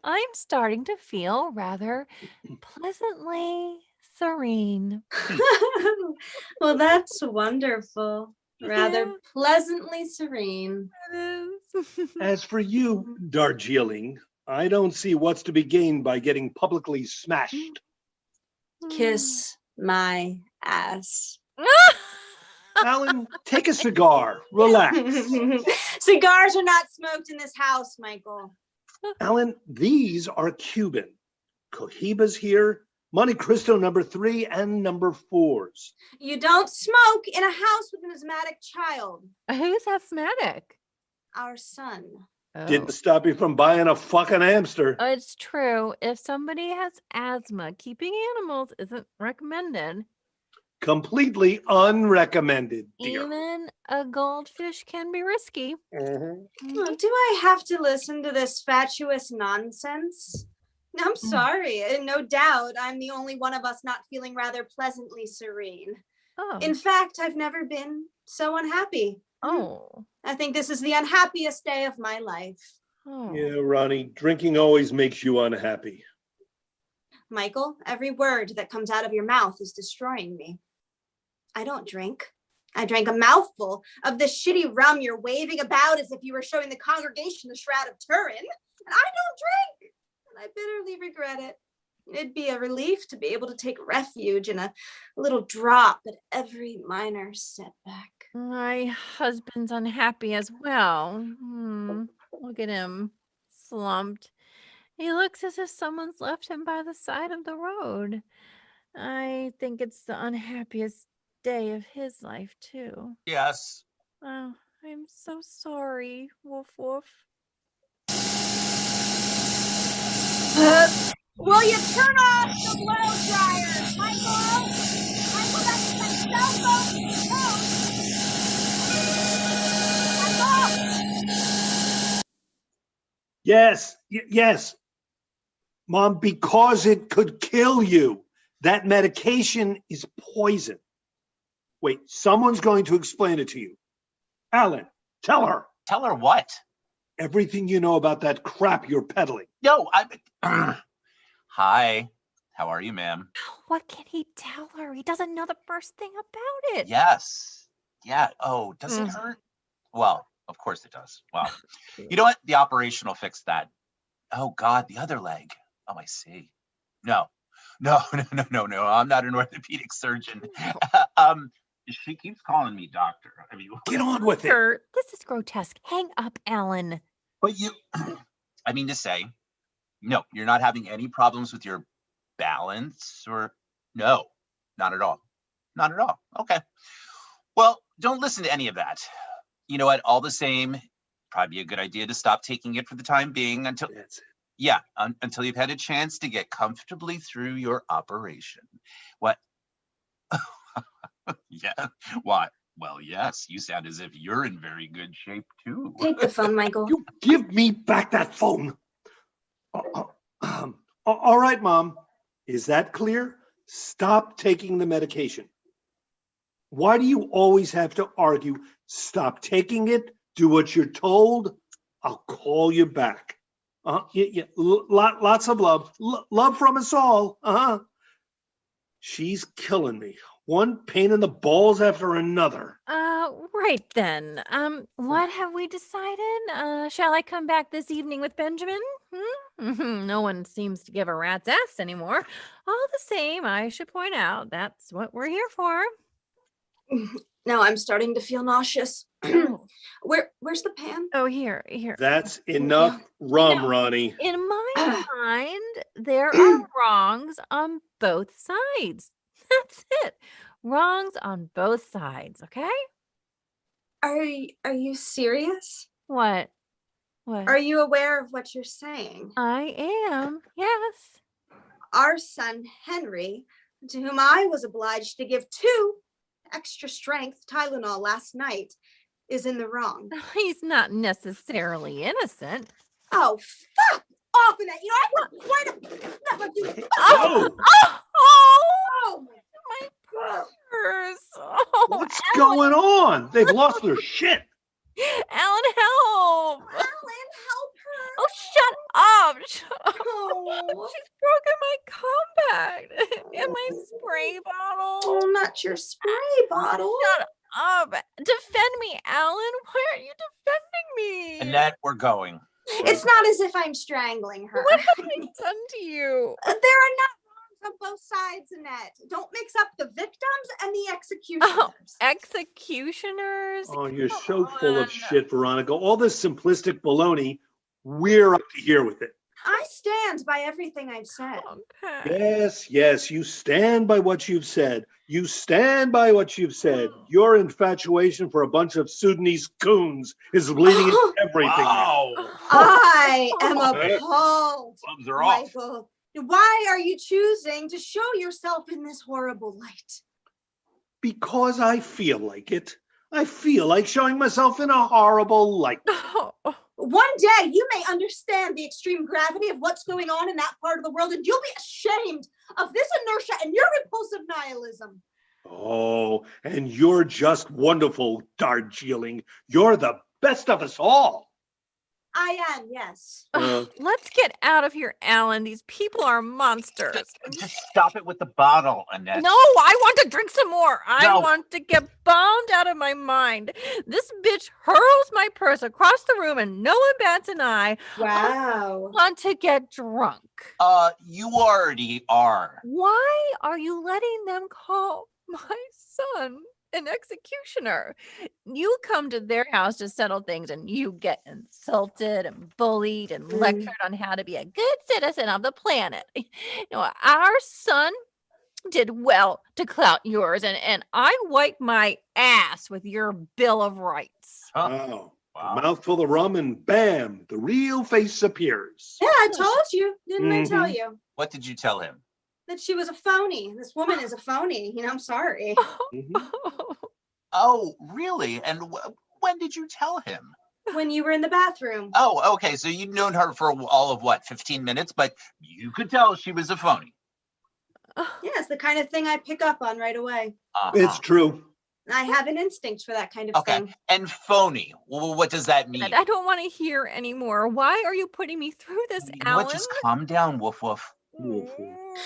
I'm starting to feel rather pleasantly serene.
Well, that's wonderful. Rather
Yeah,
pleasantly serene.
it is.
As for you, Darjeeling, I don't see what's to be gained by getting publicly smashed.
Kiss my ass.
Alan, take a cigar. Relax.
Cigars are not smoked in this house, Michael.
Alan, these are Cuban. Cohiba's here, Monte Cristo number 3 and number 4s.
You don't smoke in a house with an asthmatic child.
Who's asthmatic?
Our son.
Didn't stop you from buying a fucking hamster.
It's true. If somebody has asthma, keeping animals isn't recommended.
Completely unrecommended, dear.
Even a goldfish can be risky.
Mhm.
Oh, do I have to listen to this fatuous nonsense? I'm sorry. No doubt I'm the only one of us not feeling rather pleasantly serene.
Oh.
In fact, I've never been so unhappy.
Oh.
I think this is the unhappiest day of my life.
Oh.
Yeah, Ronnie, drinking always makes you unhappy.
Michael, every word that comes out of your mouth is destroying me. I don't drink. I drank a mouthful of the shitty rum you're waving about as if you were showing the congregation the Shroud of Turin, and I don't drink, and I bitterly regret it. It'd be a relief to be able to take refuge in a little drop at every minor setback.
My husband's unhappy as well. Look at him, slumped. He looks as if someone's left him by the side of the road. I think it's the unhappiest day of his life, too.
Yes.
Oh, I'm so sorry, Woof Woof.
Will you turn off the blow dryer, Michael? Michael, that's my cell phone. Michael!
Yes. Mom, because it could kill you. That medication is poison. Wait, someone's going to explain it to you. Alan, tell her
Tell her what?
everything you know about that crap you're peddling.
No, Hi. How are you, ma'am?
What can he tell her? He doesn't know the first thing about it.
Yes. Yeah. Oh, does it hurt? Well, of course it does. Well, you know what? The operation will fix that. Oh God, the other leg. Oh, I see. No. I'm not an orthopedic surgeon. She keeps calling me doctor. I mean,
Get on with it.
Kurt, this is grotesque. Hang up, Alan.
but you, I mean to say, no, you're not having any problems with your balance or no, not at all. Not at all. Okay. Well, don't listen to any of that. You know what? All the same, probably a good idea to stop taking it for the time being until
That's it.
until you've had a chance to get comfortably through your operation. What? Yeah. Why? Well, yes, you sound as if you're in very good shape too.
Take the phone, Michael.
You give me back that phone. All right, Mom. Is that clear? Stop taking the medication. Why do you always have to argue? Stop taking it. Do what you're told. I'll call you back. Lots of love. Love from us all. She's killing me. One pain in the balls after another.
Right then. What have we decided? Shall I come back this evening with Benjamin? No one seems to give a rat's ass anymore. All the same, I should point out that's what we're here for.
Now I'm starting to feel nauseous. Where's the pan?
Oh, here.
That's enough rum, Ronnie.
In my mind, there are wrongs on both sides. That's it. Wrongs on both sides, okay?
Are you serious?
What?
Are you aware of what you're saying?
I am, yes.
Our son Henry, to whom I was obliged to give 2 extra strength Tylenol last night, is in the wrong.
He's not necessarily innocent.
Oh, fuck off in that. You know, I've got quite a...
Oh. going on? They've lost their shit.
Alan, help!
Alan, help her.
Oh, shut up! Shut up.
Oh,
She's broken my compact and my spray bottle.
oh, not your spray bottle.
Shut up! Defend me, Alan. Why aren't you defending me?
Annette, we're going.
It's not as if I'm strangling her.
What have I done to you?
There are not wrongs on both sides, Annette. Don't mix up the victims and the executioners.
Executioners?
Oh, you're
Come
so full
on.
of shit, Veronica. All this simplistic baloney, we're up to here with it.
I stand by everything I've said.
Okay.
Yes, you stand by what you've said. You stand by what you've said. Your infatuation for a bunch of Sudanese coons is bleeding into everything.
Wow.
I am appalled,
Gloves are off.
Michael. Why are you choosing to show yourself in this horrible light?
Because I feel like it. I feel like showing myself in a horrible light.
Oh,
One day you may understand the extreme gravity of what's going on in that part of the world, and you'll be ashamed of this inertia and your repulsive nihilism.
Oh, and you're just wonderful, Darjeeling. You're the best of us all.
I am, yes.
let's get out of here, Alan. These people are monsters.
Just stop it with the bottle, Annette.
No, I want to drink some more. I
No.
want to get bombed out of my mind. This bitch hurls my purse across the room and no one bats an eye.
Wow.
I want to get drunk.
You already are.
Why are you letting them call my son an executioner? You come to their house to settle things and you get insulted and bullied and lectured on how to be a good citizen of the planet. You know, our son did well to clout yours, and I wipe my ass with your Bill of Rights.
Wow.
Wow.
A mouthful of rum and bam, the real face appears.
Yeah, I told you. Didn't I tell you?
What did you tell him?
That she was a phony. This woman is a phony. You know, I'm sorry.
Mhm.
Oh, really? And when did you tell him?
When you were in the bathroom.
Oh, okay. So you'd known her for all of what, 15 minutes, but you could tell she was a phony.
Yeah, it's the kind of thing I pick up on right away.
It's true.
I have an instinct for that kind of
Okay.
thing.
And phony. Well, what does that mean?
I don't want to hear anymore. Why are you putting me through this,
You know
Alan?
what? Just calm down, woof woof.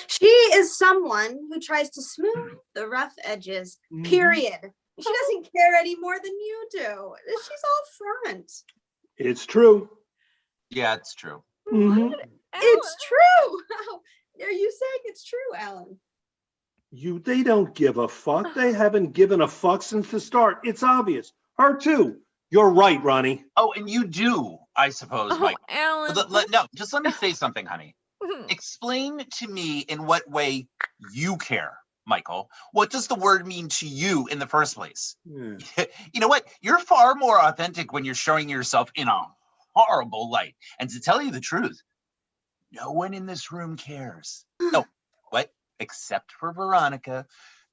She is someone who tries to smooth the rough edges, period. She doesn't care any more than you do. She's all front.
It's true.
Yeah, it's true.
Mhm.
It's true. Are you saying it's true, Alan?
They don't give a fuck. They haven't given a fuck since the start. It's obvious. Her too. You're right, Ronnie.
Oh, and you do, I suppose,
Oh,
Mike.
Alan.
No, just let me say something, honey. Explain to me in what way you care, Michael. What does the word mean to you in the first place?
Yeah.
You know what? You're far more authentic when you're showing yourself in a horrible light. And to tell you the truth, no one in this room cares. No, what? Except for Veronica,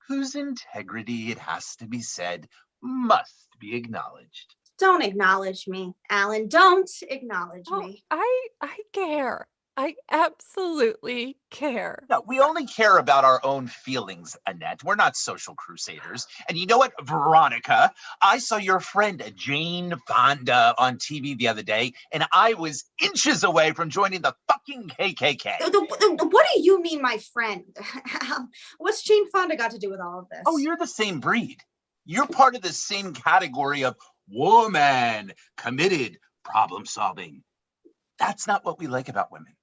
whose integrity, it has to be said, must be acknowledged.
Don't acknowledge me, Alan. Don't acknowledge
Oh,
me.
I care. I absolutely care.
No, we only care about our own feelings, Annette. We're not social crusaders. And you know what, Veronica? I saw your friend Jane Fonda on TV the other day, and I was inches away from joining the fucking KKK.
What do you mean, my friend? What's Jane Fonda got to do with all of this?
Oh, you're the same breed. You're part of the same category of woman, committed, problem solving. That's not what we like about women.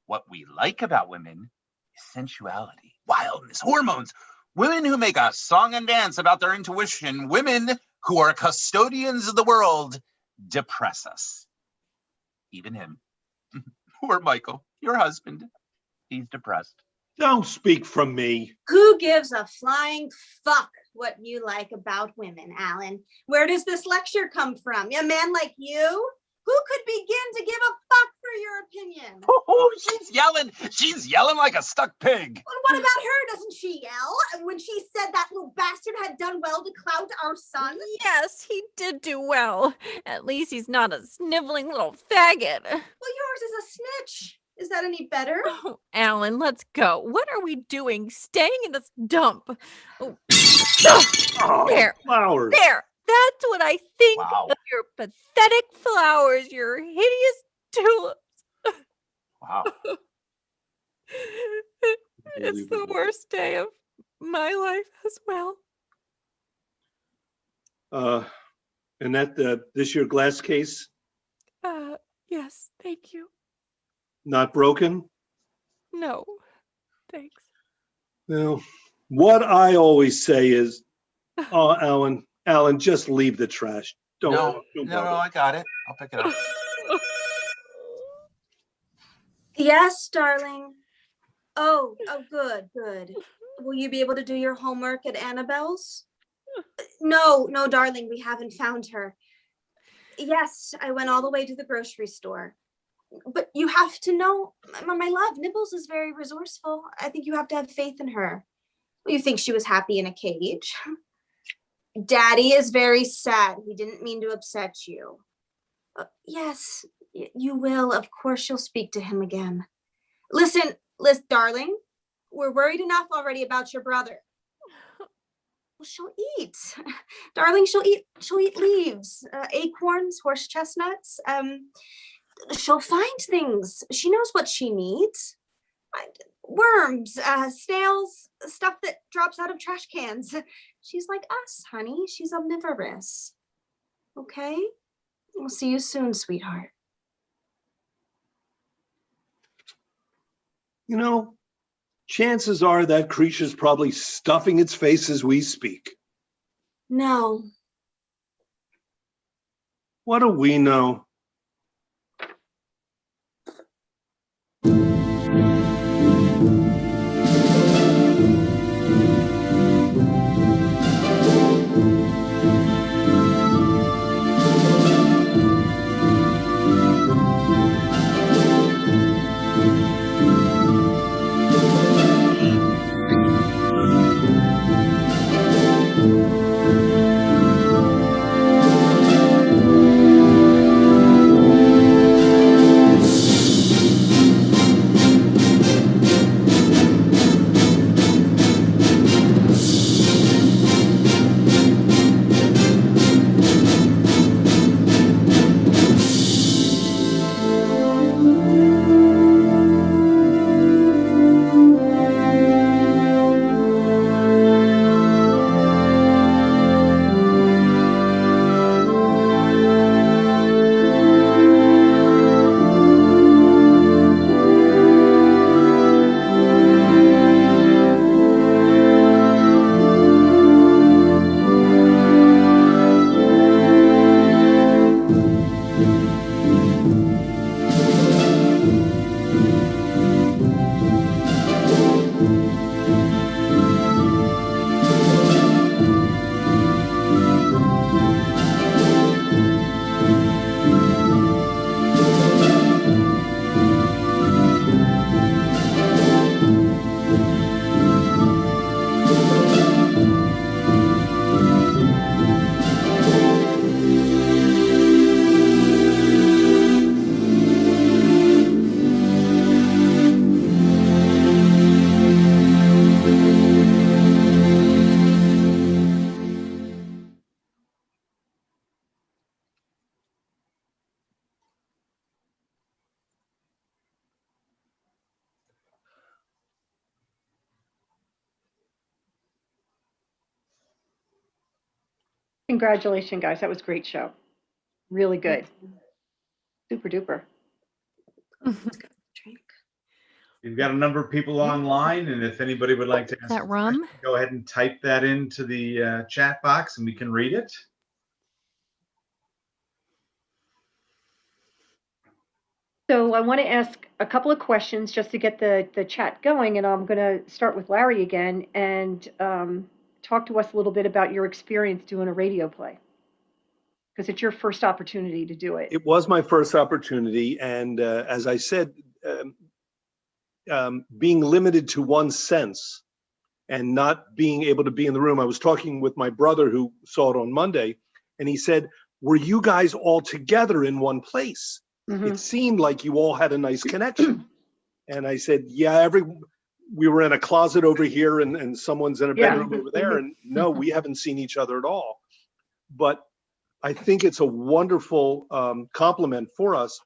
What we like about women is sensuality, wildness, hormones. Women who make a song and dance about their intuition. Women who are custodians of the world depress us. Even him. Poor Michael, your husband. He's depressed.
Don't speak from me.
Who gives a flying fuck what you like about women, Alan? Where does this lecture come from? A man like you? Who could begin to give a fuck for your opinion?
Oh, she's yelling like a stuck pig.
Well, what about her? Doesn't she yell when she said that little bastard had done well to clout our son?
Yes, he did do well. At least he's not a sniveling little faggot.
Well, yours is a snitch. Is that any better?
Oh, Alan, let's go. What are we doing? Staying in this dump? Oh.
Oh,
There.
flowers.
There. That's what I think
Wow.
of your pathetic flowers, your hideous tulips.
Wow.
It's the worst day of my life as well.
And that this your glass case
Yes, thank you.
not broken?
No, thanks.
Well, what I always say is, oh, Alan, just leave the trash. Don't
No,
bother.
I got it. I'll pick it up.
Yes, darling. Oh, good. Will you be able to do your homework at Annabelle's? No, darling, we haven't found her. Yes, I went all the way to the grocery store. But you have to know, my love, Nibbles is very resourceful. I think you have to have faith in her. You think she was happy in a cage? Daddy is very sad. He didn't mean to upset you. Yes, you will. Of course, you'll speak to him again. Listen, darling, we're worried enough already about your brother. Well, she'll eat. Darling, she'll eat leaves, acorns, horse chestnuts. She'll find things. She knows what she needs. Worms, snails, stuff that drops out of trash cans. She's like us, honey. She's omnivorous. Okay? We'll see you soon, sweetheart.
You know, chances are that creature's probably stuffing its face as we speak.
No.
What do we know?
Congratulations, guys. That was a great show. Really good. Super duper.
We've got a number of people online, and if anybody would like to ask
that
a
rum?
question, go ahead and type that into the chat box and we can read it.
So I want to ask a couple of questions just to get the chat going, and I'm going to start with Larry again and talk to us a little bit about your experience doing a radio play, because it's your first opportunity to do it.
It was my first opportunity, and as I said, being limited to one sense and not being able to be in the room. I was talking with my brother who saw it on Monday, and he said, "Were you guys all together in one place?
Mm-hmm.
It seemed like you all had a nice connection." And I said, "Yeah, we were in a closet over here and someone's in a
Yeah.
bedroom over there. And no, we haven't seen each other at all. But I think it's a wonderful compliment for us.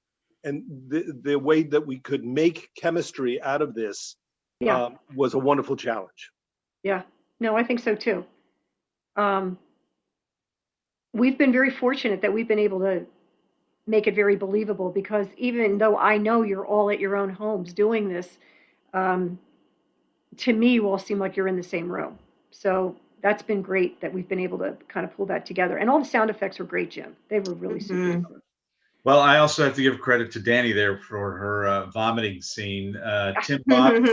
And the way that we could make chemistry out of this
Yeah.
was a wonderful challenge.
Yeah. No, I think so too. We've been very fortunate that we've been able to make it very believable, because even though I know you're all at your own homes doing this, to me, you all seem like you're in the same room. So that's been great that we've been able to kind of pull that together. And all the sound effects were great, Jim. They were really super.
Well, I also have to give credit to Danny there for her vomiting scene. Tim Bob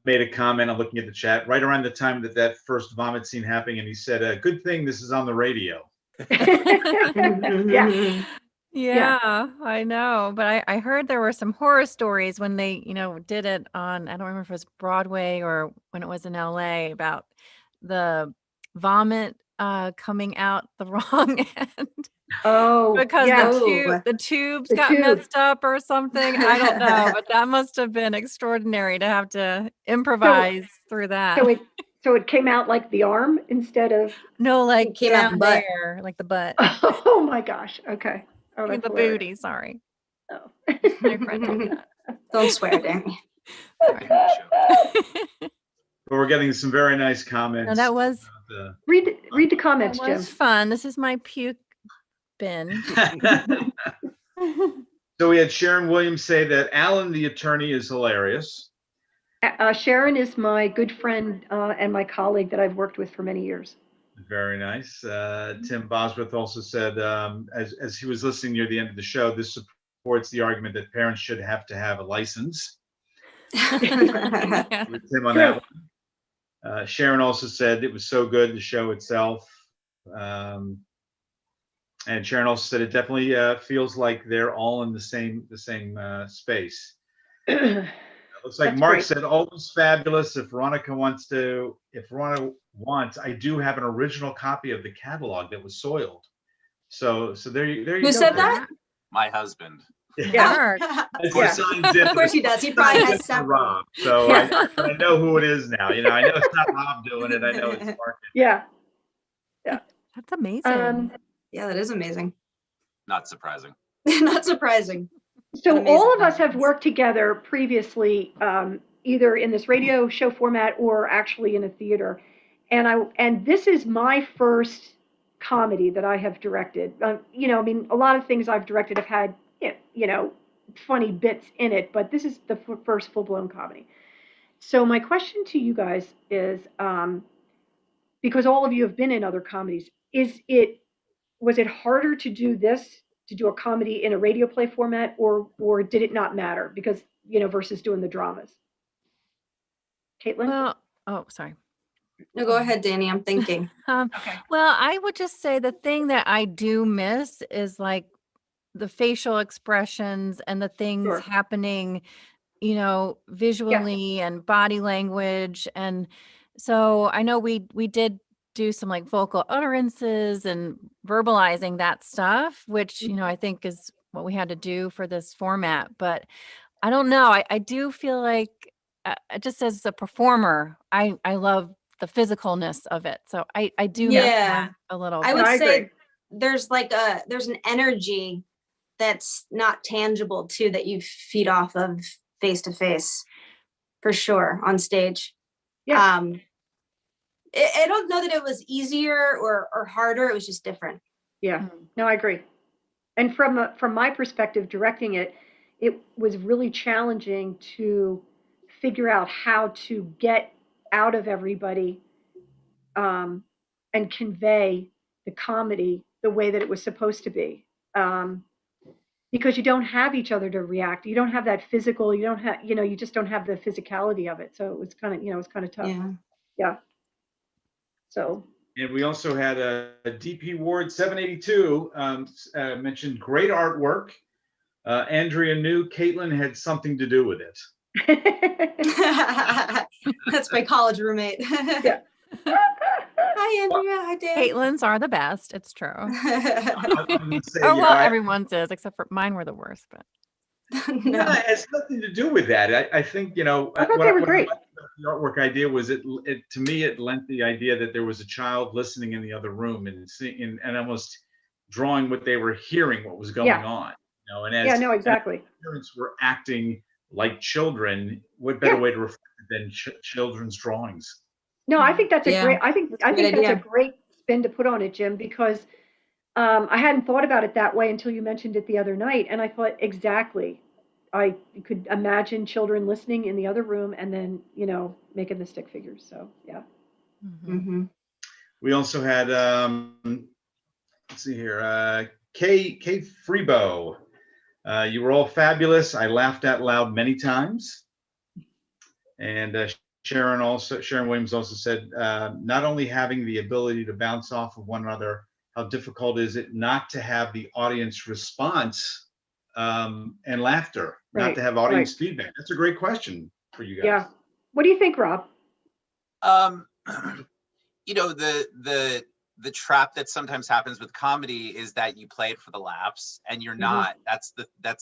made a comment. I'm looking at the chat right around the time that first vomit scene happened, and he said, "Good thing this is on the radio."
Yeah.
Yeah, I know. But I heard there were some horror stories when they, did it on, I don't remember if it was Broadway or when it was in LA, about the vomit coming out the wrong end
Oh,
because
yeah.
the tubes
The
got
tube.
messed up or something. I don't know, but that must have been extraordinary to have to improvise through that.
So it came out like the arm instead of.
No, like
It came out
down
the butt.
there, like the butt.
Oh my gosh. Okay. Oh,
The
that's hilarious.
booty, sorry.
Oh.
My friend told me that.
Don't swear, Danny.
Sorry.
But we're getting some very nice comments.
No, that was
Read the comments,
that
Jim.
was fun. This is my puke bin.
So we had Sharon Williams say that Alan, the attorney, is hilarious.
Sharon is my good friend and my colleague that I've worked with for many years.
Very nice. Tim Bosworth also said, as he was listening near the end of the show, this supports the argument that parents should have to have a license.
Yeah.
With Tim on that one. Sharon also said it was so good, the show itself. And Sharon also said it definitely feels like they're all in the same space. Looks like
That's
Mark
great.
said, always fabulous. If Veronica wants, I do have an original copy of the catalog that was soiled. So there you go.
Who said that?
My husband.
Yeah.
Of course,
Of course he does. He probably has several.
Rob. So
Yeah.
I know who it is now. I know it's not Rob doing it. I know it's Mark.
Yeah.
That's amazing.
Yeah, that is amazing.
Not surprising.
Not surprising.
So
Amazing
all of us have
comments.
worked together previously, either in this radio show format or actually in a theater. And this is my first comedy that I have directed. A lot of things I've directed have had, funny bits in it, but this is the first full-blown comedy. So my question to you guys is, because all of you have been in other comedies, was it harder to do a comedy in a radio play format, or did it not matter because, versus doing the dramas? Caitlin?
Well, oh, sorry.
No, go ahead, Danny. I'm thinking.
Okay.
Well, I would just say the thing that I do miss is like the facial expressions and the things
Sure.
happening, visually and body language. And so I know we did do some like vocal utterances and verbalizing that stuff, which, I think is what we had to do for this format. But I don't know. I do feel like just as a performer, I love the physicalness of it. So I do miss
Yeah.
that a little.
I would
I
say
agree.
there's an energy that's not tangible too, that you feed off of face to face, for sure, on stage.
Yeah.
I don't know that it was easier or harder. It was just different.
Yeah. No, I agree. And from my perspective, directing it was really challenging to figure out how to get out of everybody and convey the comedy the way that it was supposed to be. Because you don't have each other to react. You don't have that physical, you don't have, you just don't have the physicality of it. So it was kind of tough. Yeah. So.
And we also had a DP Ward 782 mentioned great artwork. Andrea knew Caitlin had something to do with it.
That's my college roommate.
Yeah.
Hi, Andrea. Hi, Dan.
Caitlin's are the best. It's true.
I'm gonna say,
Oh, well, everyone's is, except for mine were the worst. But
No.
Yeah, it has nothing to do with that. I think,
I thought they were
what I
great.
liked about the artwork idea was to me, it lent the idea that there was a child listening in the other room and seeing and almost drawing what they were hearing, what was going
Yeah.
on. And
Yeah, no,
as
exactly.
parents were acting like children, what better
Yeah.
way to reflect it than children's drawings?
No, I think that's a
Yeah,
great, I think
a good
that's a
idea.
great spin to put on it, Jim, because I hadn't thought about it that way until you mentioned it the other night, and I thought exactly. I could imagine children listening in the other room and then, making the stick figures. So, yeah.
Mm-hmm.
We also had let's see here, Kay Freebo. You were all fabulous. I laughed out loud many times. And Sharon Williams also said, not only having the ability to bounce off of one another, how difficult is it not to have the audience response and laughter, not
Right,
to have audience feedback? That's a great question for you guys.
Yeah. What do you think, Rob?
Um, the trap that sometimes happens with comedy is that you play it for the laughs, and you're not. That's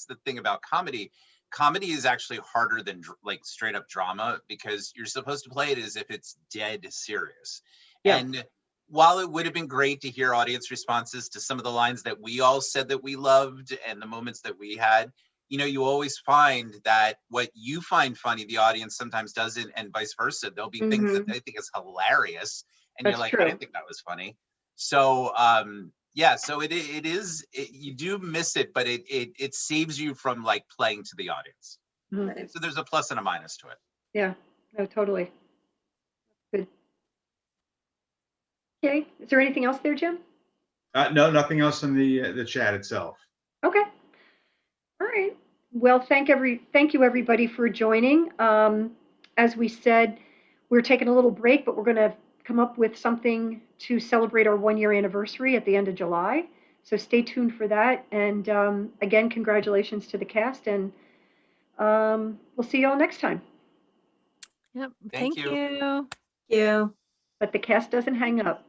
the thing about comedy. Comedy is actually harder than like straight up drama, because you're supposed to play it as if it's dead serious.
Yeah.
And while it would have been great to hear audience responses to some of the lines that we all said that we loved and the moments that we had, you always find that what you find funny, the audience sometimes doesn't, and vice versa. There'll be things that they think is hilarious, and
That's
you're like,
true.
I didn't think that was funny. So yeah, so it is, you do miss it, but it saves you from like playing to the audience.
Mhm.
So there's a plus and a minus to it.
Yeah. No, totally. Good. Okay. Is there anything else there, Jim?
No, nothing else in the chat itself.
Okay. All right. Well, thank you everybody for joining. As we said, we're taking a little break, but we're going to come up with something to celebrate our 1-year anniversary at the end of July. So stay tuned for that. And again, congratulations to the cast, and we'll see you all next time.
Yep.
Thank
Thank
you.
you.
You.
But the cast doesn't hang up.